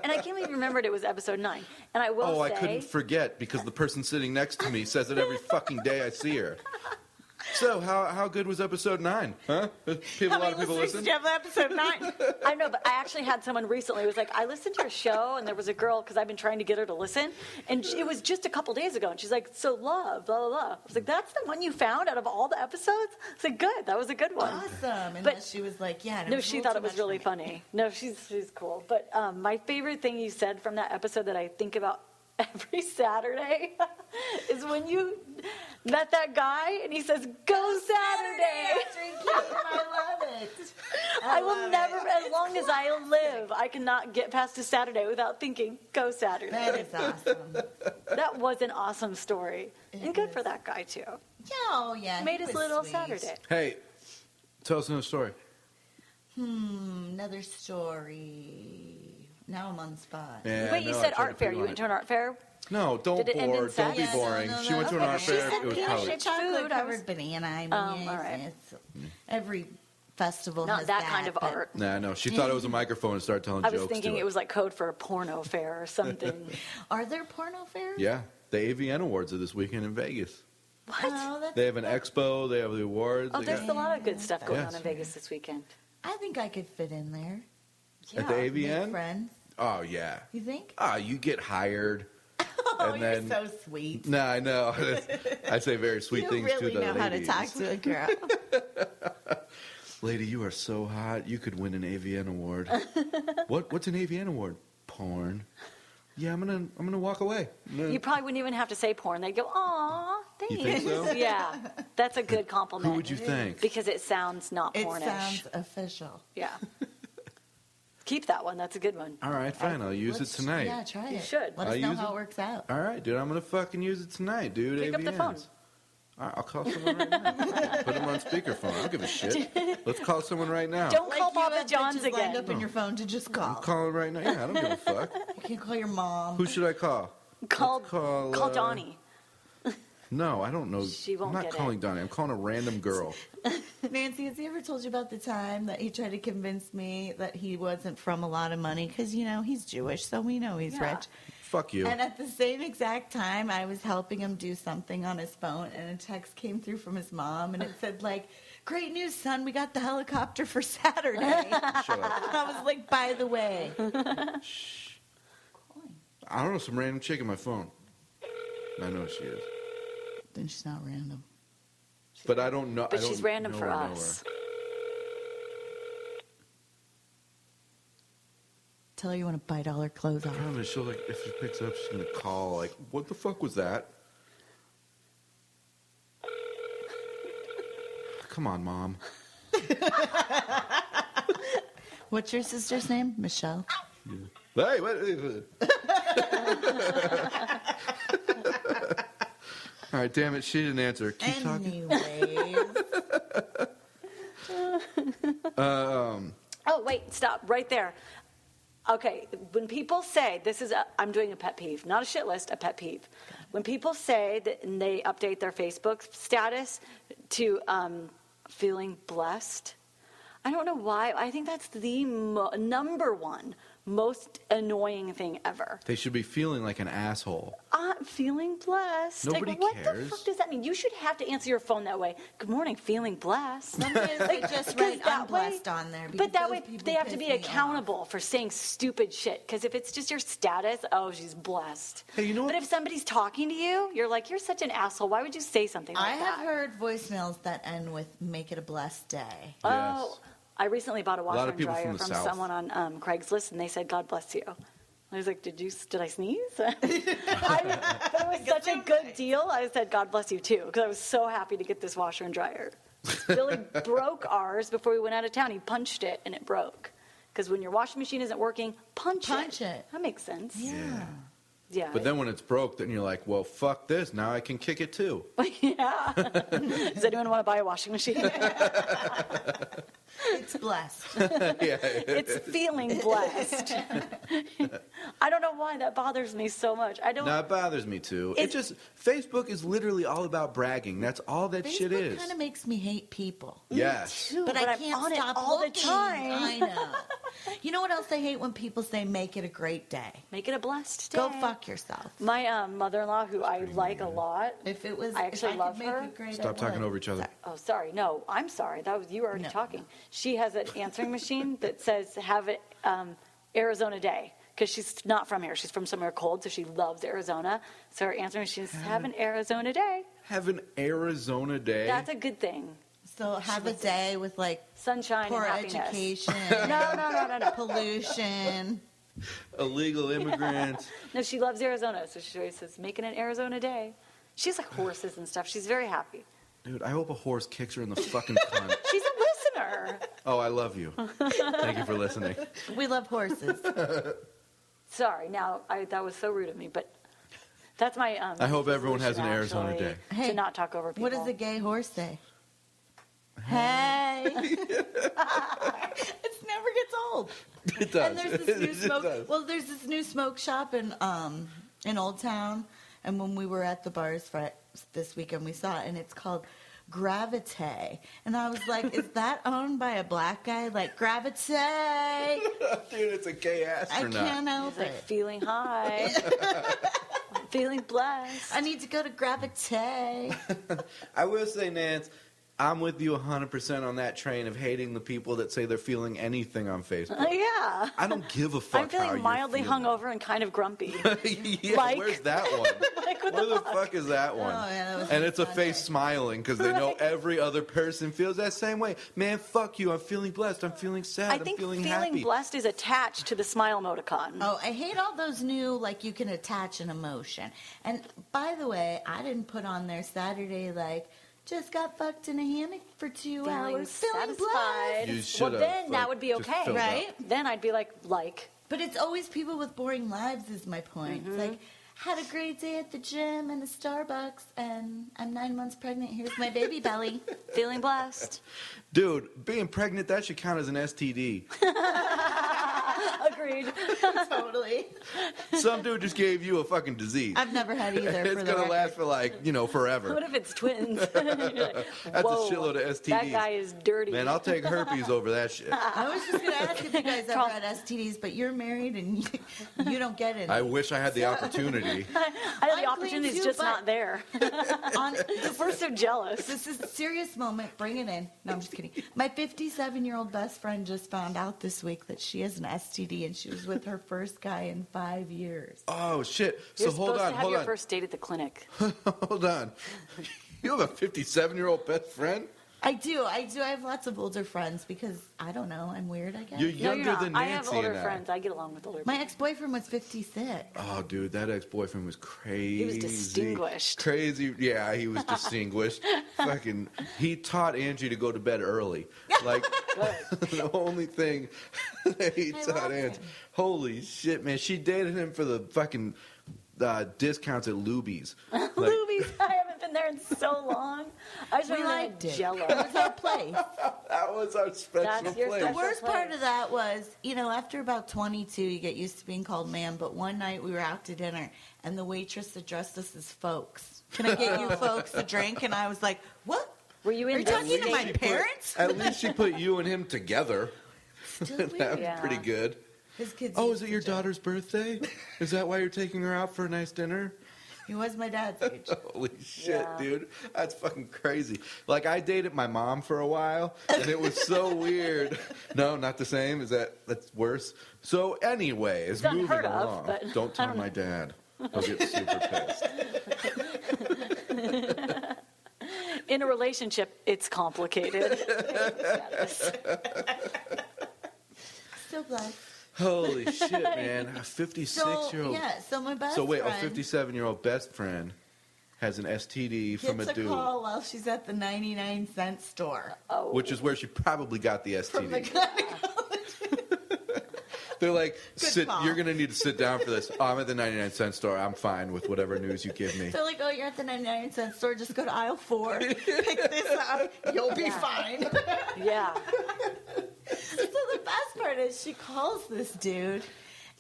and I can't even remember it was episode 9. And I will Oh, say, I couldn't forget because the person sitting next to me says it every fucking day I see her. So, how good was episode 9? Huh? A lot of people listen? you have episode 9? I know, but I actually had someone recently who was like, I listened to your show, and there was a girl, because I've been trying to get her to listen, and it was just a couple days ago, and she's like, so love, blah, blah, blah. I was like, that's the one you found out of all the episodes? I was like, good, that was a good one. Awesome. Unless But- she was like, yeah. No, she thought it was really funny. No, she's cool. But my favorite thing you said from that episode that I think about every Saturday is when you met that guy and he says, go Saturday. I love it. I will love never, it. as long as I live, I cannot get past a Saturday without thinking, go Saturday. That is awesome. That was an awesome story. It And good is. for that guy, too. Oh, yeah. Made he his was little sweet. Saturday. Hey, tell us another story. Another story. Now I'm on the spot. Yeah, Wait, you no, I said tried art to fair. put You on went it. to an art fair? No, don't Did it end in bore. Don't be sex? boring. No, She went to an art She fair. said It was peanut college. shaped Chocolate food. I was- covered banana. I mean, Oh, yes, all right. it's, every festival Not has that kind of but- art. Nah, no. She thought it was a microphone and started telling I jokes was thinking to it was like code for a porno fair or something. Are there porno fairs? Yeah, the AVN Awards are this weekend in Vegas. What? Oh, that's, They have an expo. They have the awards. Oh, they there's got- a lot of good stuff going Yes. on in Vegas this weekend. I think I could fit in there. At the Make AVN? friends. Oh, yeah. You think? Ah, you get hired. Oh, And you're then- so sweet. No, I know. I say very sweet You things really to the know how to ladies. talk to a girl. Lady, you are so hot. You could win an AVN award. What's an AVN award? Porn. Yeah, I'm gonna walk away. You probably wouldn't even have to say porn. They'd go, aw, thanks. You think so? Yeah, that's a good compliment. Who would you thank? Because it sounds not It pornish. sounds official. Yeah. Keep that one. That's a good one. All right, fine. I'll use it Let's- tonight. Yeah, try You it. should. Let us I'll know use how it. it works out. All right, dude. I'm gonna fucking use it tonight, dude. Pick up the phone. AVNs. All right, I'll call someone right now. Put him on speakerphone. I don't give a shit. Let's call someone right now. Don't call you Papa have John's bitches lined again. up in your phone to just I'm call. calling right now. Yeah, I don't give a fuck. You can't call your mom. Who should I call? Call Let's Donnie. No, I don't know. She won't I'm not get calling Donnie. I'm calling a random girl. Nancy, has he ever told you about the time that he tried to convince me that he wasn't from a lot of money? Because, you know, he's Jewish, so we know he's Yeah. rich. Fuck you. And at the same exact time, I was helping him do something on his phone, and a text came through from his mom, and it said, like, great news, son, we got the helicopter for Saturday. Shut up. And I was like, by the way. I don't know, some random chick on my phone. I know she is. Then she's not random. But I don't know. But I don't she's random know for her, know us. her. Tell her you want to bite all her clothes off. Probably she'll like if she picks up, she's gonna call like, "What the fuck was that?" Come on, Mom. What's your sister's name? Michelle. Hey, what? All right, damn it, she didn't answer. Keep talking. Anyways. Oh, wait, stop right there. Okay, when people say, I'm doing a pet peeve, not a shit list, a pet peeve. When people say that and they update their Facebook status to feeling blessed, I don't know why. I think that's the number one most annoying thing ever. They should be feeling like an asshole. I'm feeling blessed. Nobody like, what cares. the fuck does that mean? You should have to answer your phone that way. Good morning, feeling blessed. Sometimes they just write Because that way- unblessed on there. But because that those way, people they have to piss be me accountable for saying stupid shit. Because if it's just your status, oh, she's blessed. Hey, you know But what? if somebody's talking to you, you're like, you're such an asshole. Why would you say something off. like I that? have heard voicemails that end with "Make it a blessed day." Oh, I recently bought a washer lot of and people dryer from the from South. someone on Craigslist, and they said, "God bless you." I was like, did I sneeze? But it was such a good deal. I said, God bless you, too, because I was so happy to get this washer and dryer. Billy broke ours before we went out of town. He punched it, and it broke. Because when your washing machine isn't working, punch it. That makes sense. Yeah. But then when it's broke, then you're like, well, fuck this. Now I can kick it too. Yeah. Does anyone want to buy a washing machine? It's blessed. It's feeling blessed. I don't know why that bothers me so much. I don't. No, it bothers me too. It just Facebook is literally all about bragging. That's all that shit Facebook is. kind of makes me hate people. Yes. Too, But I I'm can't on stop it all looking. the time. I know. You know what else I hate? When people say "make it a great day." Make it a blessed day. Go fuck yourself. My mother-in-law, who I like a lot. If it was, I actually if I love could make her. it great, Stop I talking would. over each other. Oh, sorry. No, I'm sorry. That was you were already No. talking. She has an answering machine that says "Have it Arizona Day" because she's not from here. She's from somewhere cold, so she loves Arizona. So her answering machine says "Have an Arizona day." Have an Arizona day. That's a good thing. So have a day with like Sunshine poor and happiness. education, No. pollution. Illegal immigrants. No, she loves Arizona, so she always says, "Make it an Arizona day." She has like horses and stuff. She's very happy. Dude, I hope a horse kicks her in the fucking cunt. She's a listener. Oh, I love you. Thank you for listening. We love horses. Sorry, now that was so rude of me, but that's my. I hope everyone has an resolution, Arizona actually, day. Hey, to not talk over people. What does a gay horse say? Hey. It never gets old. It does. And there's this new It smoke. does. Well, there's this new smoke shop in Old Town, and when we were at the bars for this weekend, we saw it, and it's called Gravite. And I was like, is that owned by a black guy? Like Gravite? Dude, it's a gay I astronaut. can't help Like it. feeling high, feeling blessed. I need to go to Gravite. I will say, Nance, I'm with you 100% on that train of hating the people that say they're feeling anything on Facebook. Yeah. I don't give a fuck I'm how feeling you're mildly feeling. hungover and kind of grumpy. Yeah, Like- where's that one? Like, what Where the the fuck is that one? Oh, yeah, that was And it's a Sunday. face smiling because they know Right. every other person feels that same way. Man, fuck you. I'm feeling blessed. I'm feeling sad. I I'm think feeling feeling happy. blessed is attached to the smile emoticon. Oh, I hate all those new, like, you can attach an emotion. And by the way, I didn't put on there Saturday, like, just got fucked in a hammock for 2 Feeling hours. Feeling satisfied. You blessed. should've, Well, then like, that would be just okay, filled up. Right? Then I'd be like. But it's always people with boring lives is my point. It's like, had a great day at the gym and the Starbucks, and I'm 9 months pregnant. Here's my baby belly. Feeling blessed. Dude, being pregnant, that should count as an STD. Agreed. Totally. Some dude just gave you a fucking disease. I've never had either. It's for the gonna record. last for forever. What if it's twins? Like, That's whoa, a shitload of STDs. That guy is dirty. Man, I'll take herpes over that shit. I was just going to ask if you guys ever had STDs, but you're married and you don't get it. I wish I had the opportunity. I know I'm the clean opportunity's too, just but- not there. We're so jealous. This is a serious moment. Bring it in. No, I'm just kidding. My 57-year-old best friend just found out this week that she has an STD, and she was with her first guy in 5 years. Oh shit! You're So hold supposed on, to have hold your on, first date at the clinic. hold on. You have a 57-year-old best friend? I do. I have lots of older friends because, I don't know, I'm weird, I guess. You're No, younger you're not. than I Nancy have older and I. friends. I get along with older My people. ex-boyfriend was 56. Oh, dude, that ex-boyfriend was crazy. He was distinguished. Crazy. Yeah, he was distinguished. Fucking, he taught Angie to go to bed early. Like, the only thing that he I taught love Angie. him. Holy shit, man. She dated him for the fucking discounts at Luby's. Like, Luby's. I haven't been there in so long. I just We remember liked it. Jello. It was our place. that was our special That's your place. The special worst place. part of that was, after about 22, you get used to being called ma'am. But one night we were out to dinner, and the waitress addressed us as folks. Can I get you folks a drink? And I was like, what? Were you Are in you the talking to same- my parents? At least she put you and him together. Still That weird. was Yeah. pretty good. His kids. Oh, used is it to your joke. daughter's birthday? Is that why you're taking her out for a nice dinner? He was my dad's age. Holy shit, Yeah. dude. That's fucking crazy. Like, I dated my mom for a while, and it was so weird. No, not the same. That's worse? So, anyways, It's moving unheard of, along. but Don't I tell don't my dad. He'll get super pissed. In a relationship, it's complicated. Still glad. Holy shit, man. A 56-year-old. So my best So, wait, a friend 57-year-old best friend has an STD from gets a a dude, call while she's at the 99-cent store. Oh, which is where she probably got the From the STD. gynecologist. They're like, Good call. you're going to need to sit down for this. Oh, I'm at the 99-cent store. I'm fine with whatever news you give me. They're like, oh, you're at the 99-cent store. Just go to aisle 4. Pick this up. You'll be Yeah. fine. yeah. So the best part is she calls this dude,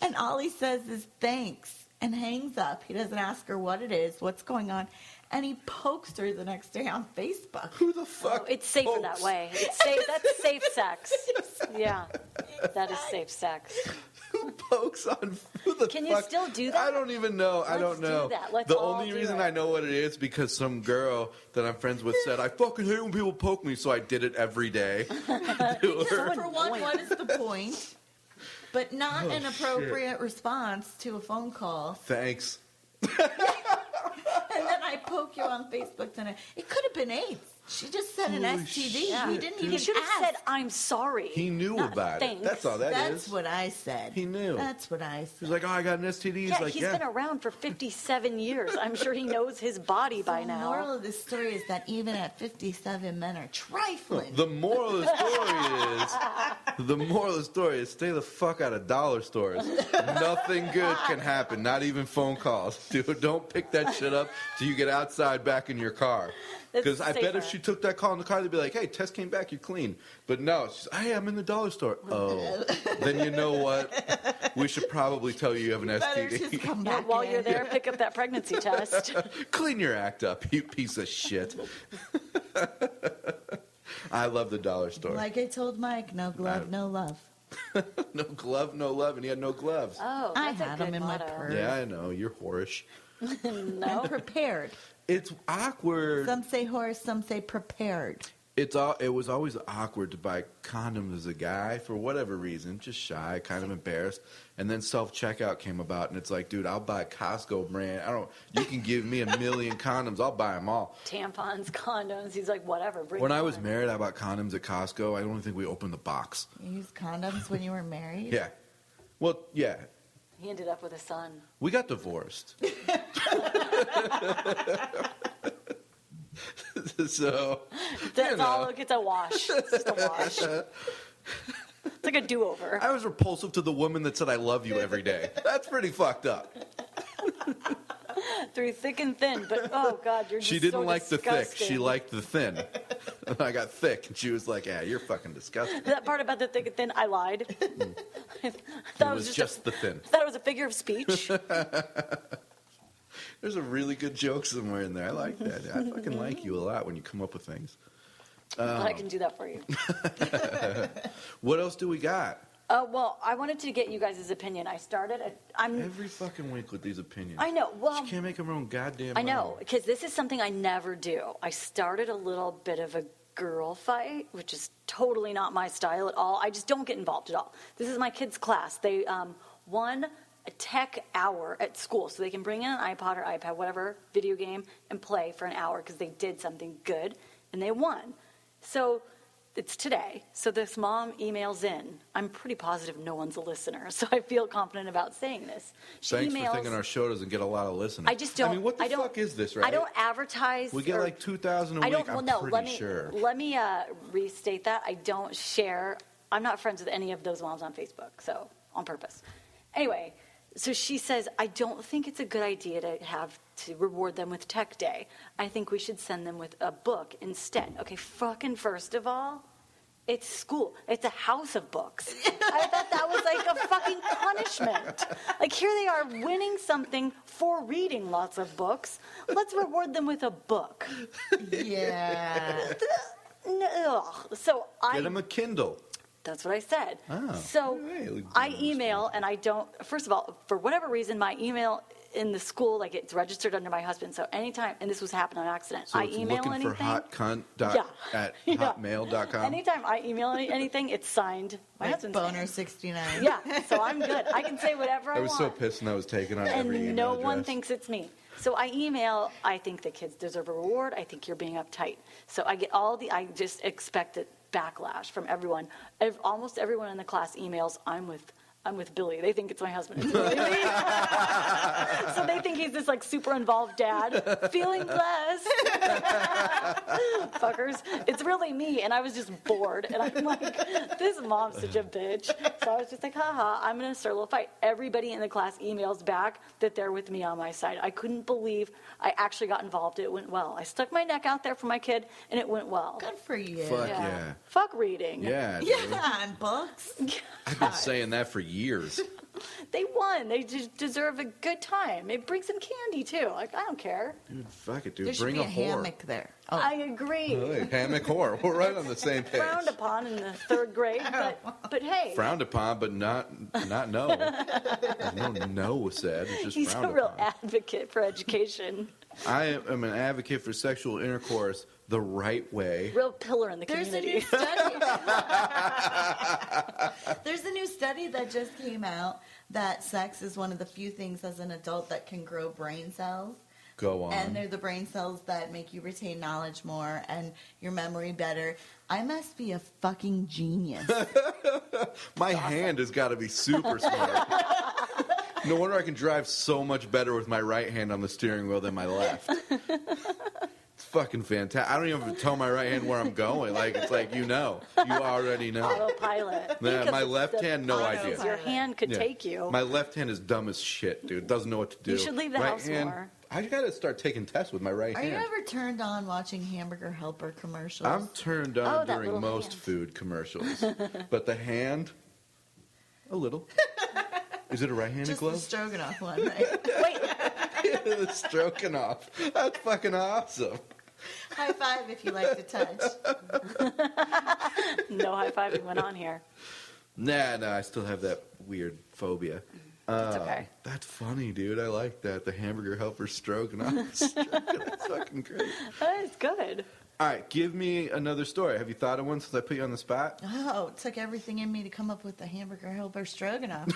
and all he says is thanks and hangs up. He doesn't ask her what it is, what's going on, and he pokes her the next day on Facebook. Who the fuck? Oh, it's safer that pokes? way. It's safe. That's safe sex. Yeah, that is safe sex. Who pokes on? Who the Can you fuck? still do that? I don't even know. I Let's don't know. do that. Let's the all only do reason it. I know what it is because some girl that I'm friends with said, I fucking hate when people poke me, so I did it every day. To her. For one, annoying. what is the point? But not an appropriate response to a phone call. Thanks. And then I poke you on Facebook tonight. It could have been AIDS. She just said an Holy STD. Yeah. He didn't He even should have ask. said, "I'm sorry." He knew Not about thanks. it. That's all that is. That's what I said. He knew. That's what I He's said. like, oh, I got an STD. He's Yeah, like, he's yeah. been around for 57 years. I'm sure he knows his body by The now. moral of this story is that even at 57, men are trifling. The moral of the story is stay the fuck out of dollar stores. Nothing good can happen, not even phone calls. Dude, don't pick that shit up till you get outside back in your car. That's Because I bet if safer. she took that call in the car, they'd be like, hey, test came back, you're clean. But no, she's, hey, I'm in the dollar store. Oh, then you know what? We should probably tell you have an Better just STD. come Yeah, back while in. you're there, pick up that pregnancy test. Clean your act up, you piece of shit. I love the dollar store. Like I told Mike, no glove, no love. No glove, no love, and he had no gloves. Oh, I that's a had good them in my motto. purse. Yeah, I know. You're whorish. No, I'm prepared. It's awkward. Some say horse, some say prepared. It was always awkward to buy condoms as a guy for whatever reason, just shy, kind of embarrassed. And then self-checkout came about, and it's like, dude, I'll buy Costco brand. You can give me 1 million condoms, I'll buy them all. tampons, condoms. He's like, whatever. Bring When it I was on. married, I bought condoms at Costco. I don't think we opened the box. You used condoms when you were married? Yeah. Well, yeah. He ended up with a son. We got divorced. So, That's you know. all. It's a wash. It's just a wash. It's like a do-over. I was repulsive to the woman that said I love you every day. That's pretty fucked up. through thick and thin, but oh God, you're just She didn't so like the thick. disgusting. She liked the thin. I got thick, and she was like, "Yeah, you're fucking disgusting." That part about the thick and thin, I lied. It That was just the thin. That was a figure of speech. There's a really good joke somewhere in there. I like that. I fucking like you a lot when you come up with things. I can do that for you. What else do we got? Well, I wanted to get you guys' opinion. I'm Every fucking week with these opinions. I know. Well, She can't make her own goddamn I know, mind. because this is something I never do. I started a little bit of a girl fight, which is totally not my style at all. I just don't get involved at all. This is my kids' class. They won a tech hour at school, so they can bring in an iPod or iPad, whatever, video game, and play for an hour because they did something good, and they won. So it's today. So this mom emails in. I'm pretty positive no one's a listener, so I feel confident about saying this. She Thanks emails, for thinking our show doesn't get a lot of listeners. I just don't. I mean, what the fuck is this, right? I don't advertise. We get or- like 2,000 a I week. don't. Well, I'm no. pretty sure. Let me restate that. I don't share. I'm not friends with any of those moms on Facebook, so on purpose. Anyway, so she says, I don't think it's a good idea to reward them with Tech Day. I think we should send them with a book instead. Okay, fucking first of all, it's school. It's a house of books. I thought that was like a fucking punishment. Like, here they are winning something for reading lots of books. Let's reward them with a book. Yeah. Ugh. So Get them a Kindle. That's what I said. Oh. So Hey, I email, and I don't, first of all, for whatever reason, my email in the school, like, it's registered under my husband. So anytime, and this was happening on accident, So I it's email looking anything. for hotcunt at Yeah. hotmail.com. Anytime I email anything, it's signed my Like husband's Boner name. 69. Yeah, so I'm good. I can say whatever I I was want. so pissed and I was taking on every email And no address. one thinks it's me. So I email, I think the kids deserve a reward. I think you're being uptight. So I get I just expect a backlash from everyone. Almost everyone in the class emails, I'm with Billy. They think it's my husband. It's really me. So they think he's this like super involved dad. Feeling blessed. Fuckers. It's really me. And I was just bored. And I'm like, this mom's such a bitch. So I was just like, haha, I'm going to start a little fight. Everybody in the class emails back that they're with me on my side. I couldn't believe I actually got involved. It went well. I stuck my neck out there for my kid, and it went well. Good for you. Fuck yeah. Fuck reading. Yeah, dude. Yeah, and books. I've been saying that for years. They won. They just deserve a good time. It brings them candy, too. Like, I don't care. Dude, fuck it, dude. There should Bring be a a whore. hammock there. Oh, I agree. Hey, hammock whore. We're right on the same page. Frowned upon in the third grade, but hey. Frowned upon, but not no. There's no said. It's just He's frowned a real upon. advocate for education. I am an advocate for sexual intercourse the right way. Real pillar in the there's a community. new study. There's a new study that just came out that sex is one of the few things as an adult that can grow brain cells. Go on. And they're the brain cells that make you retain knowledge more and your memory better. I must be a fucking genius. My hand has got to be super smart. No wonder I can drive so much better with my right hand on the steering wheel than my left. It's fucking fantastic. I don't even have to tell my right hand where I'm going. Like, it's like, you already know. Autopilot. Yeah, Because my it's left the- hand, no idea. Your hand could Yeah. take you. My left hand is dumb as shit, dude. Doesn't know what to do. You should leave the right house hand, more. I gotta start taking tests with my right Are hand. you ever turned on watching Hamburger Helper commercials? I'm turned Oh, on that during little most hand. food commercials, but the hand, a little. Is it a right-handed Just the glove? stroganoff one, right? Wait, The stroking off. That's fucking awesome. High five if you like to touch. no high fiving went on here. Nah, I still have that weird phobia. It's okay. That's funny, dude. I like that. The hamburger helper stroking off. That's fucking great. That is good. All right, give me another story. Have you thought of one since I put you on the spot? Oh, it took everything in me to come up with the Hamburger Helper stroganoff.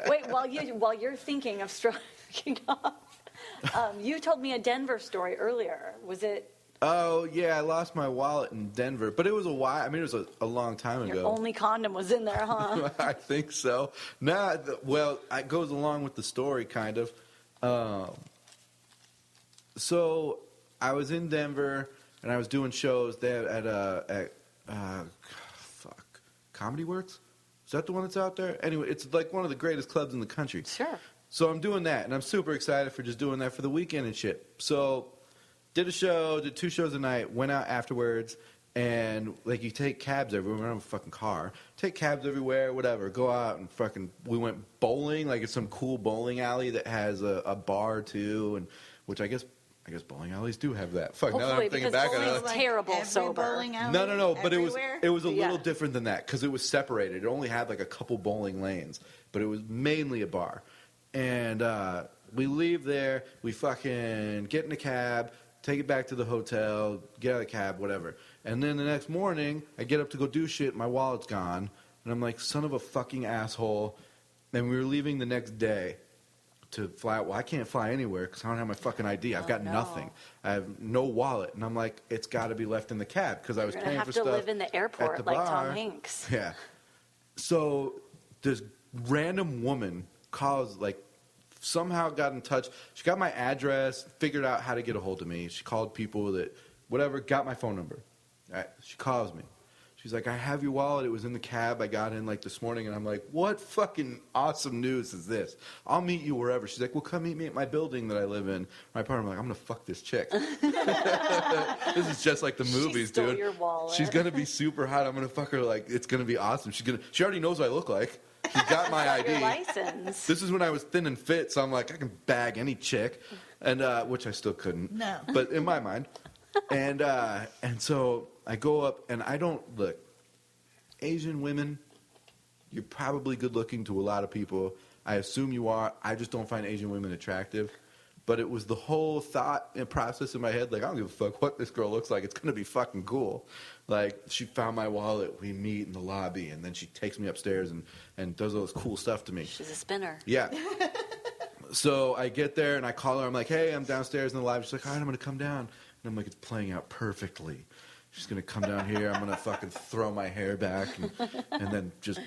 Wait, while you're thinking of stroking off, you told me a Denver story earlier. Was it Oh, yeah, I lost my wallet in Denver. But it was a while. I mean, it was a long time your ago. only condom was in there, huh? I think so. Nah, well, it goes along with the story, kind of. So I was in Denver, and I was doing shows there at Comedy Works? Is that the one that's out there? Anyway, it's like one of the greatest clubs in the country. Sure. So I'm doing that, and I'm super excited for just doing that for the weekend and shit. So did a show, did 2 shows a night, went out afterwards, and like you take cabs everywhere. We don't have a fucking car. Take cabs everywhere, whatever. Go out and fucking. We went bowling, like it's some cool bowling alley that has a bar too, and which I guess bowling alleys do have that. Fuck, now that Hopefully, I'm thinking because back on bowling's it. Like terrible every sober. bowling alley, No, but everywhere? it was a Yeah. little different than that because it was separated. It only had like a couple bowling lanes, but it was mainly a bar. And we leave there, we fucking get in a cab, take it back to the hotel, get out of the cab, whatever. And then the next morning, I get up to go do shit, my wallet's gone, and I'm like, son of a fucking asshole. And we were leaving the next day to fly. Well, I can't fly anywhere because I don't have my fucking ID. I've got no. nothing. I have no wallet, and I'm like, it's got to be left in the cab because I was You're paying gonna for have to stuff live in the at airport the like Tom bar. Hanks. Yeah. So this random woman calls, like, somehow got in touch. She got my address, figured out how to get a hold of me. She called people that, whatever, got my phone number. All right, she calls me. She's like, I have your wallet. It was in the cab. I got in like this morning. And I'm like, what fucking awesome news is this? I'll meet you wherever. She's like, well, come meet me at my building that I live in. My partner, I'm like, I'm going to fuck this chick. This is just like the movies, stole dude. your wallet. She's going to be super hot. I'm going to fuck her. Like, it's going to be awesome. She already knows what I look like. She's got my ID. Your license. This is when I was thin and fit, so I'm like, I can bag any chick, and which I still couldn't. No. But in my mind, and so I go up, and I don't look. Asian women, you're probably good looking to a lot of people. I assume you are. I just don't find Asian women attractive. But it was the whole thought and process in my head, like, I don't give a fuck what this girl looks like. It's going to be fucking cool. Like, she found my wallet. We meet in the lobby, and then she takes me upstairs and does all this cool stuff to me. She's a spinner. Yeah. So I get there, and I call her. I'm like, hey, I'm downstairs in the lobby. She's like, all right, I'm going to come down. And I'm like, it's playing out perfectly. She's going to come down here. I'm going to fucking throw my hair back and then just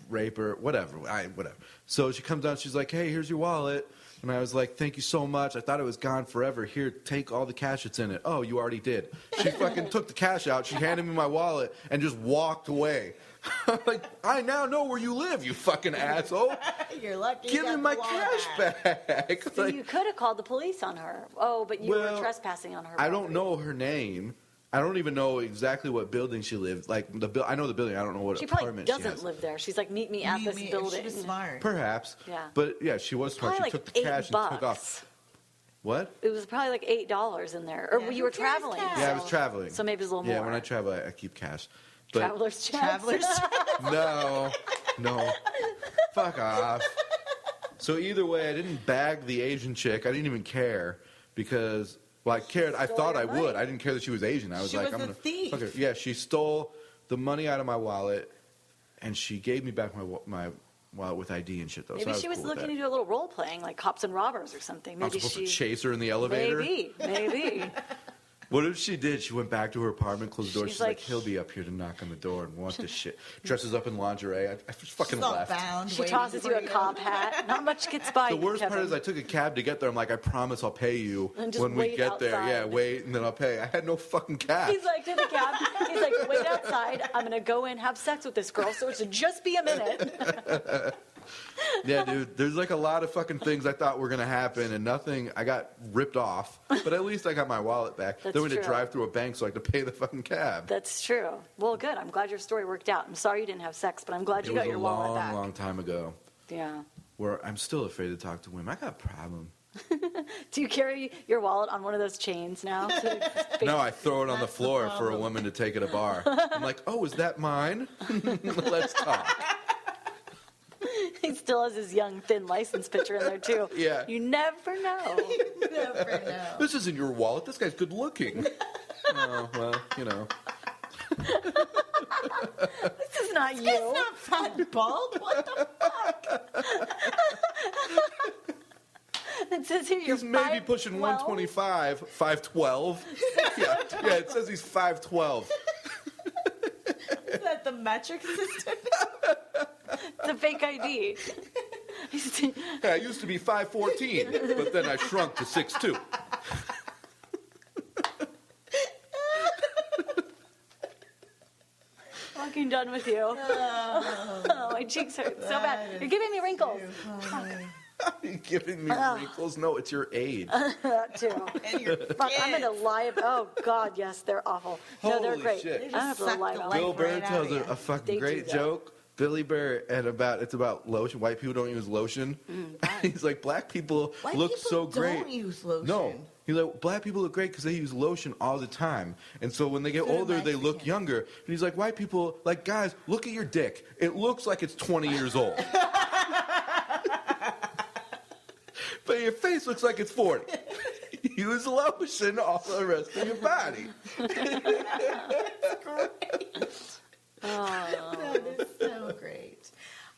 rape her. Whatever. Whatever. So she comes down. She's like, hey, here's your wallet. And I was like, thank you so much. I thought it was gone forever. Here, take all the cash that's in it. Oh, you already did. She fucking took the cash out. She handed me my wallet and just walked away. I'm like, I now know where you live, you fucking asshole. You're lucky. Give me my cash back. So Like, you could have called the police on her. Oh, but you were Well, trespassing on her. I don't property. know her name. I don't even know exactly what building she lived. Like I know the building. I don't know what She probably apartment she has. doesn't live there. She's like, meet me at this building. She was smart. Perhaps. Yeah. But yeah, she was smart. Probably She like took the cash $8. and took off. What? It was probably like $8 in there. Or Yeah, you were who carries traveling. cash? Yeah, I was traveling. So maybe it's a little more. Yeah, when I travel, I keep cash. But Traveler's checks. Travelers. no. Fuck off. So either way, I didn't bag the Asian chick. I didn't even care because, well, I cared. I stole thought your I would. money. I didn't care that she was Asian. I was She like, was I'm a gonna thief. fuck her. Yeah, she stole the money out of my wallet, and she gave me back my wallet with ID and shit though. Maybe so I she was cool with looking that. to do a little role playing, like cops and robbers or something. I'm Maybe supposed she to chase her in the elevator. Maybe. What if she did? She went back to her apartment, closed the door. She's She's like, like, he'll be up here to knock on the door and want this shit. Dresses up in lingerie. I just fucking She's all left. bound. She waiting tosses for you a cop hat. Not much gets by The you, worst part Kevin. is I took a cab to get there. I'm like, I promise I'll pay you And just when we wait get there. Yeah, outside. wait, and then I'll pay. I had no fucking cash. He's like to the cab. He's like, wait outside. I'm gonna go in, have sex with this girl. So it should just be a minute. Yeah, dude, there's like a lot of fucking things I thought were going to happen and nothing. I got ripped off, but at least I got my wallet back. That's Then we had to true. drive through a bank so I could pay the fucking cab. That's true. Well, good. I'm glad your story worked out. I'm sorry you didn't have sex, but I'm glad you It got was a your wallet long, back. long time ago Yeah. where I'm still afraid to talk to women. I got a problem. Do you carry your wallet on one of those chains now? No, I throw it on the That's the floor for a problem. woman to take at a bar. I'm like, oh, is that mine? Let's talk. He still has his young, thin license picture in there, too. Yeah. You never know. Never know. This isn't your wallet. This guy's good looking. Oh, well, you know. This is not you. It's not fat bald. What the fuck? It says here you're He's maybe pushing 125, 5'12". Yeah, it says he's 5'12". Is that the metric system? It's a fake ID. Yeah, I used to be 5'14", but then I shrunk to 6'2". Fucking done with you. Oh, my cheeks hurt so bad. You're giving me wrinkles. You're giving me wrinkles? No, it's your age. That too. And your Fuck, I'm gonna lie about. Oh God, yes, they're awful. No, they're Holy great. shit. I don't have to Suck lie the about. life Bill Burr right out tells of you. a fucking They do great that. joke. Billy Burr it's about lotion. White people don't use lotion. He's like, black people White look people so great. don't use lotion. No. He's like, black people look great because they use lotion all the time. And so when they get So do older, they look Mexicans. younger. And he's like, white people, like, guys, look at your dick. It looks like it's 20 years old. But your face looks like it's 40. Use lotion all the rest of your body. That is so great.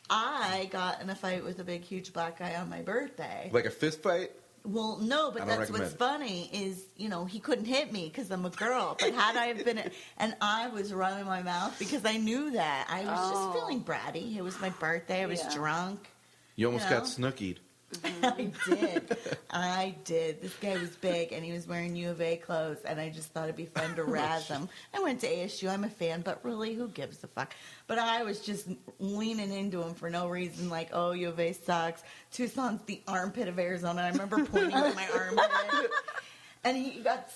I got in a fight with a big, huge black guy on my birthday. Like a fist fight? Well, no, I but don't that's what's recommend. funny is, he couldn't hit me because I'm a girl. But had I have been, and I was running my mouth because I knew that. I was just feeling bratty. It was my birthday. I was Yeah. drunk. You almost You got know? snookied. I did. This guy was big, and he was wearing U of A clothes, and I just thought it'd be fun to razz him. I went to ASU. I'm a fan, but really, who gives a fuck? But I was just leaning into him for no reason, like, oh, U of A sucks. Tucson's the armpit of Arizona. I remember pointing with my armpit. And he got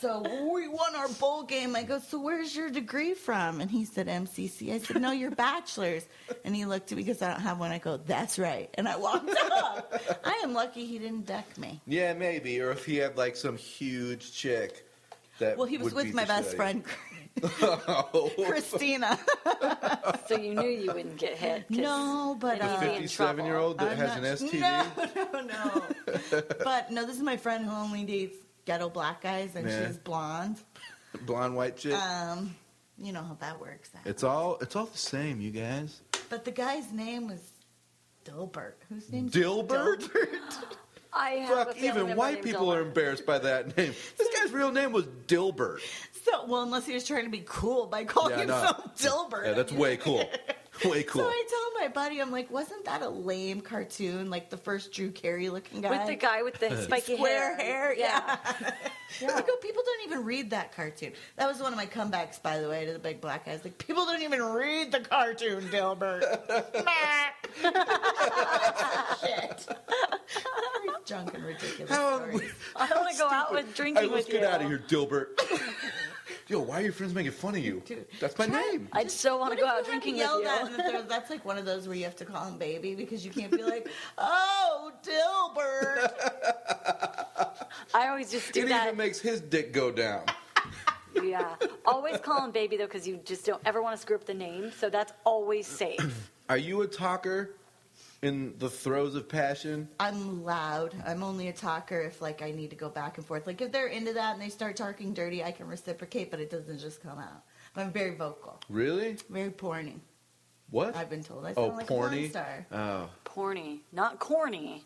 we won our bowl game. I go, so where's your degree from? And he said, MCC. I said, no, your bachelor's. And he looked at me because I don't have one. I go, that's right. And I walked off. I am lucky he didn't deck me. Yeah, maybe. Or if he had like some huge chick that Well, he was would with beat my the shit best out of friend, you. Christina. So you knew you wouldn't get hit. 'cause No, but you'd be in 57-year-old that I'm has an not- STD? No. But no, this is my friend who only dates ghetto black guys, and Yeah. she's blonde. Blonde white chick. You know how that works out. It's all the same, you guys. But the guy's name was Dilbert. Whose name's Dilbert? I have a Fuck, family even member white named people are Dilbert. embarrassed by that name. This guy's real name was Dilbert. So, well, unless he was trying to be cool by calling Yeah, no. himself Dilbert. Yeah, that's way cool. Way cool. So I tell my buddy, I'm like, wasn't that a lame cartoon, like the first Drew Carey looking guy? With the guy with the spiky Square hair, yeah. Yeah. I go, people don't even read that cartoon. That was one of my comebacks, by the way, to the big black guys. Like, people don't even read the cartoon, Dilbert. Shit. Drunk and ridiculous stories. I want to go out with drinking Hey, let's with you. get out of here, Dilbert. Yo, why are your friends making fun of you? Dude, That's my name. I'd so want What to go if out you had drinking yell with that you. in the throat? That's like one of those where you have to call him baby because you can't be like, oh, Dilbert. I always just do It that. even makes his dick go down. Yeah. Always call him baby, though, because you just don't ever want to screw up the name. So that's always safe. Are you a talker in the throes of passion? I'm loud. I'm only a talker if, like, I need to go back and forth. Like, if they're into that and they start talking dirty, I can reciprocate, but it doesn't just come out. But I'm very vocal. Really? Very porny. What? I've been told. I sound like a porn porny? star. Oh. Porny, not corny.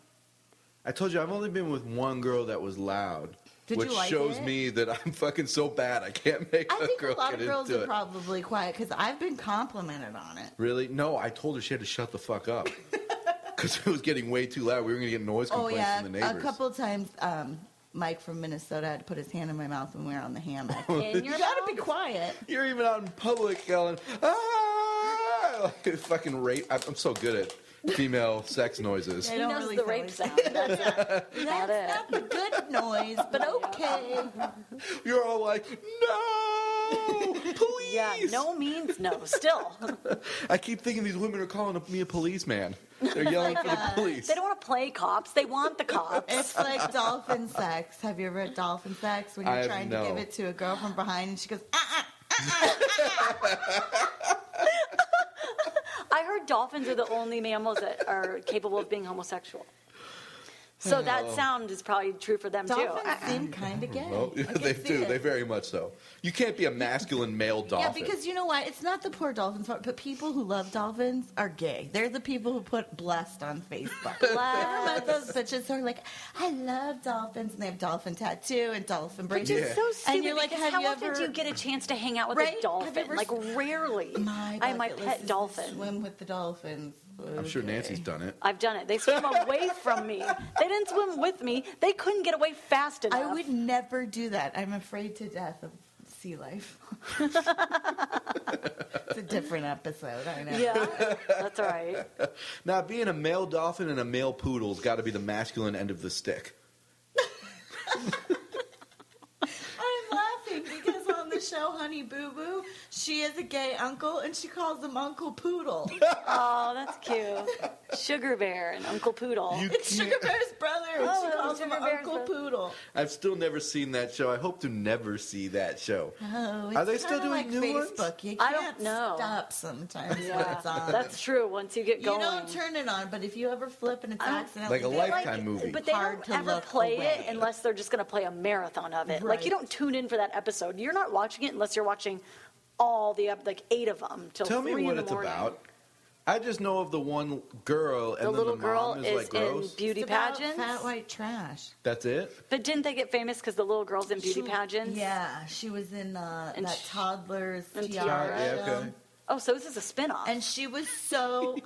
I told you, I've only been with one girl that was loud. Did which you like shows it? me that I'm fucking so bad I can't make I a think girl a lot get of girls into are it. probably quiet because I've been complimented on it. Really? No, I told her she had to shut the fuck up. Because it was getting way too loud. We were going to get noise Oh, complaints yeah. from the neighbors. A couple of times, Mike from Minnesota had to put his hand in my mouth when we were on the hammock. In You your gotta mouth? be quiet. You're even out in public yelling, ah! Like fucking rape. I'm so good at female sex noises. They He don't knows really the sound rape like- sound. That's it. Not it. That's not the good noise, but okay. You're all like, no! Police! Yeah, no means no. Still. I keep thinking these women are calling me a policeman. They're yelling for the police. They don't want to play cops. They want the cops. It's like dolphin sex. Have you ever had dolphin sex when you're I've trying no. to give it to a girl from behind and she goes, I heard dolphins are the only mammals that are capable of being homosexual. So that sound is probably true for them dolphins too. seem kind of gay. Well, I can they see do. it. They very much so. You can't be a masculine male dolphin. Yeah, because you know what? It's not the poor dolphins part, but people who love dolphins are gay. They're the people who put blessed on Facebook. Ever met those bitches who are like, I love dolphins, and they have dolphin tattoo and dolphin Which bracelet. is so stupid. And you're like, because have how you often ever... do you get a chance to hang out with Right? a Have dolphin? you ever Like rarely. My I have my bucket list pet is to dolphin. swim with the dolphins. I'm sure Okay. Nancy's done it. I've done it. They swim away from me. They didn't swim with me. They couldn't get away fast enough. I would never do that. I'm afraid to death of sea life. It's a different episode, I know. Yeah, that's all right. Now, being a male dolphin and a male poodle's got to be the masculine end of the stick. I'm laughing because on the show Honey Boo Boo, she has a gay uncle and she calls him Uncle Poodle. Oh, that's cute. Sugar Bear and Uncle Poodle. It's Sugar Bear's brother and Oh, she calls him Sugar Bear's Uncle brother. Poodle. I've still never seen that show. I hope to never see that show. Oh, it's Are they still kinda doing like new ones? Facebook. You I can't don't know. stop sometimes when Yeah, it's on. that's true. Once you get You going. don't turn it on, but if you ever flip and it's I don't- accidentally Like a there, Lifetime movie. But they Hard don't to ever look play away. it unless they're just going to play a marathon of it. Like, you Right. don't tune in for that episode. You're not watching it unless you're watching all the, like, 8 of them till Tell 3 me in what the it's morning. about. I just know of the one girl, and The then little the girl mom is like gross. in beauty it's about pageants. fat white trash. That's it? But didn't they get famous because the little girl's in beauty pageants? Yeah, she was in And that toddler's and tiara Tiara. Yeah, show. okay. Oh, so this is a spin-off. And she was so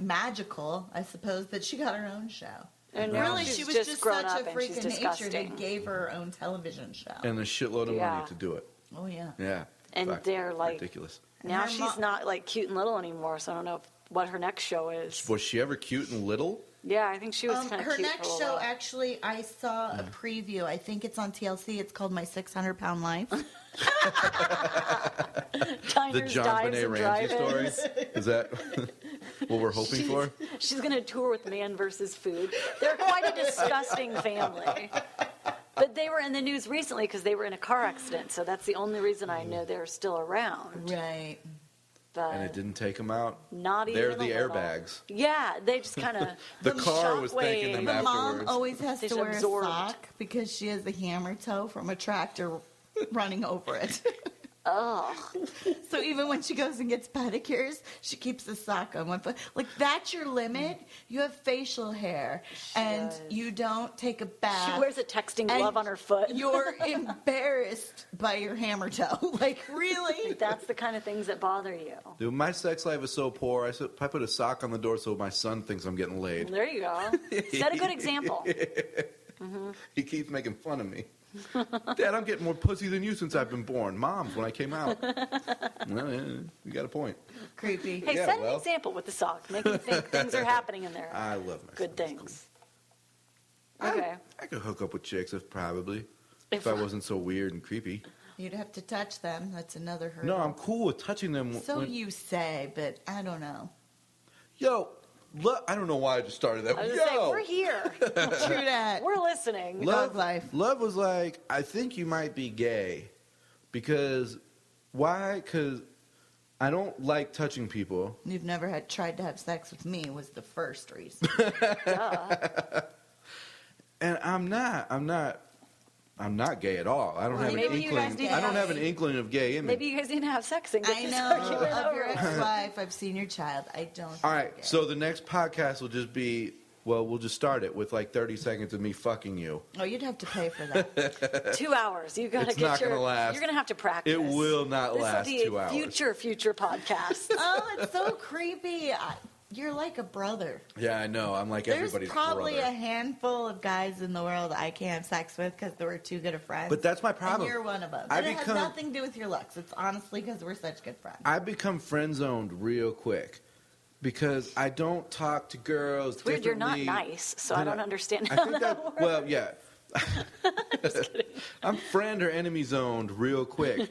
magical, I suppose, that she got her own show. And now Really, she's she was just grown such up a and freak she's of nature disgusting. that gave her her own television show. And a shitload of Yeah. money to do it. Oh, yeah. Yeah. And Fuck. they're like- ridiculous. Now her she's mo- not, like, cute and little anymore, so I don't know what her next show is. Was she ever cute and little? Yeah, I think she was kind of Her cute next for a show, while. actually, I saw a preview. I think it's on TLC. It's called My 600-Pound Life. The Diners, John Dives, Benet and Ramsey Drive-Ins. story? Is that what we're hoping for? She's going to tour with Man vs. Food. They're quite a disgusting family. But they were in the news recently because they were in a car accident, so that's the only reason I know they're still around. Right. But And it didn't take them out? not even They're a the little. airbags. Yeah, they just kind of The car was thanking them The mom afterwards. always has She's to wear absorbed. a sock because she has the hammer toe from a tractor running over it. Ugh. So even when she goes and gets pedicures, she keeps the sock on one foot. Like, that's your limit. You have facial hair, and does. you don't take a bath. She wears a texting and glove on her foot. You're embarrassed by your hammer toe. Like, really? That's the kind of things that bother you. Dude, my sex life is so poor. I put a sock on the door so my son thinks I'm getting laid. There you go. Set a good example. He keeps making fun of me. Dad, I'm getting more pussy than you since I've been born. Mom's when I came out. Well, yeah, you got a point. Creepy. Hey, Yeah, set well. an example with the sock. Make him think things are happening in there. I love my Good son. things. Okay. I could hook up with chicks if I wasn't so weird and creepy. You'd have to touch them. That's another hurdle. No, I'm cool with touching them. So you say, but I don't know. Yo, I don't know why I just started that. I was Yo, going to say, we're here. True that. We're listening. Dog life. Love was like, I think you might be gay. Because, why? Because I don't like touching people. You've never tried to have sex with me was the first reason. Duh. And I'm not gay at all. I don't have an maybe you guys inkling. need to I don't have- have an inkling of gay in me. Maybe you guys need to have sex and get I this know argument of your over. ex-wife. I've seen your child. I don't. All think right, you're gay. so the next podcast will just be, well, we'll just start it with like 30 seconds of me fucking you. Oh, you'd have to pay for that. 2 hours. You got to It's get not your. gonna last. You're going to have to practice. It will not last This 2 will hours. be a future podcast. Oh, it's so creepy. You're like a brother. Yeah, I know. I'm like There's everybody's probably brother. a handful of guys in the world I can't have sex with because we're too good of friends. But that's my problem. And you're one of them. I And it become- has nothing to do with your looks. It's honestly because we're such good friends. I become friend zoned real quick because I don't talk to girls. It's weird you're not differently nice, so I than don't understand I how think that that. works. Well, yeah. I'm friend or enemy zoned real quick,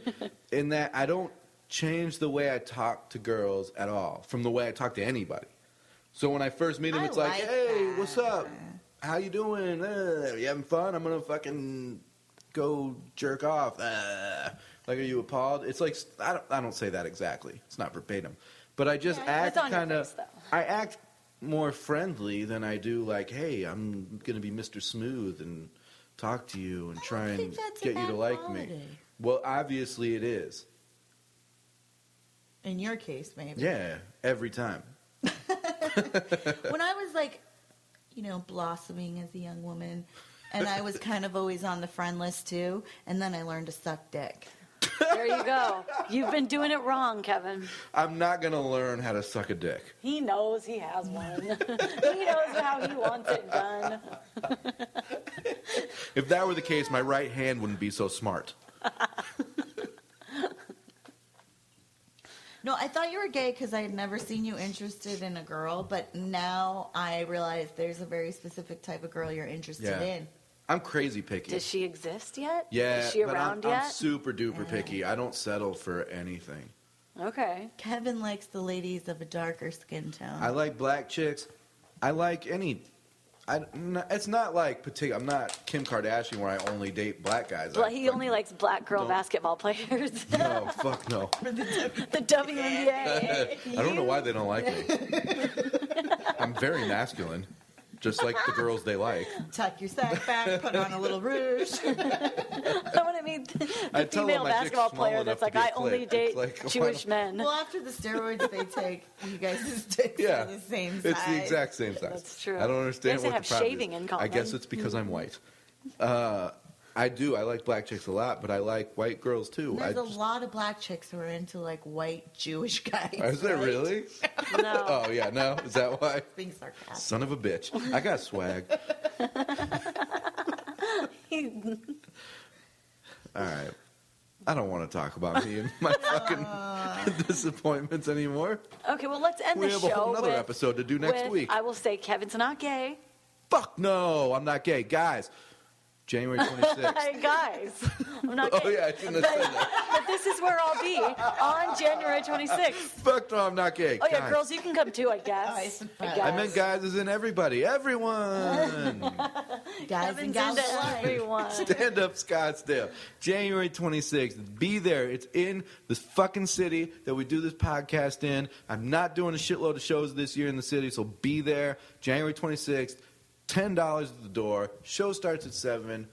in that I don't change the way I talk to girls at all from the way I talk to anybody. So when I first meet them, I it's like, like "Hey, that. what's up? How you doing? You having fun? I'm gonna fucking go jerk off. Like, are you appalled?" It's like I don't say that exactly. It's not verbatim, but I just act It's on your kind of. face, though. I act more friendly than I do like, "Hey, I'm gonna be Mr. Smooth and talk to you and try and think that's a get you to bad like quality. me." Well, obviously it is. In your case, maybe. Yeah, every time. When I was like, blossoming as a young woman, and I was kind of always on the friend list too, and then I learned to suck dick. There you go. You've been doing it wrong, Kevin. I'm not gonna learn how to suck a dick. He knows he has one. He knows how he wants it done. If that were the case, my right hand wouldn't be so smart. No, I thought you were gay because I had never seen you interested in a girl, but now I realize there's a very specific type of girl you're interested in. I'm crazy picky. Does she exist yet? Yeah, Is she but around I'm yet? super duper picky. I don't settle for anything. Okay. Kevin likes the ladies of a darker skin tone. I like black chicks. I like any. It's not like particular. I'm not Kim Kardashian where I only date black guys. He only likes black girl basketball players. No, fuck no. The WNBA. I don't know why they don't like me. I'm very masculine, just like the girls they like. Tuck your sack back, put on a little rouge. I want to meet I the tell female them my dick's basketball small player enough that's to like, be a I only clit. date It's like, Jewish men. Well, after the steroids they take, you guys' dicks Yeah, are the same size. it's the exact same size. That's true. I don't understand They what have the problem shaving is. in common. I guess it's because I'm white. I do. I like black chicks a lot, but I like white girls too. There's a lot of black chicks who are into like white Jewish guys. Is there right? really? No. Oh yeah, no. Is that why? Being sarcastic. Son of a bitch. I got swag. All right. I don't want to talk about me and my fucking disappointments anymore. Okay, well, let's end We the have show a whole nother with, episode to do next with, week. I will say Kevin's not gay. Fuck no, I'm not gay. Guys, January 26th. Hey, guys, I'm not gay. Oh yeah, I shouldn't have said that. But this is where I'll be on January 26th. Fuck no, I'm not gay. Oh, yeah, Guys. girls, you can come too, I guess. I suppose. I meant guys as in everybody. Everyone. Guys Kevin's and gals into alike. everyone. Stand Up Scottsdale. January 26th. Be there. It's in this fucking city that we do this podcast in. I'm not doing a shitload of shows this year in the city, so be there. January 26th. $10 at the door. Show starts at 7.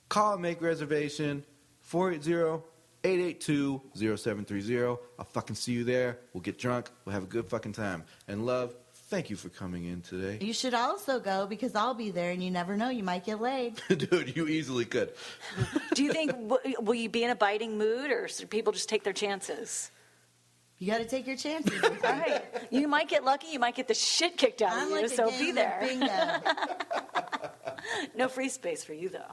Call and make reservation. 480-882-0730. I'll fucking see you there. We'll get drunk. We'll have a good fucking time. And love, thank you for coming in today. You should also go because I'll be there and you never know, you might get laid. Dude, you easily could. Do you think, will you be in a biting mood, or should people just take their chances? You got to take your chances. All right. You might get lucky. You might get the shit kicked out I'm of you, like a so game be of there. bingo. No free space for you, though.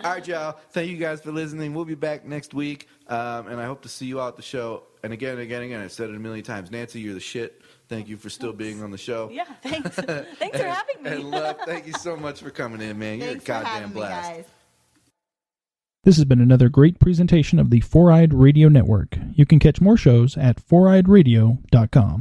All right, y'all. Thank you guys for listening. We'll be back next week, and I hope to see you out at the show. And again, I've said it a million times. Nancy, you're the shit. Thank you for still being on the show. Yeah, thanks. Thanks for having me. And Love, thank you so much for coming in, man. You're a Thanks for goddamn having me, blast. guys. This has been another great presentation of the Four Eyed Radio Network. You can catch more shows at foureyedradio.com.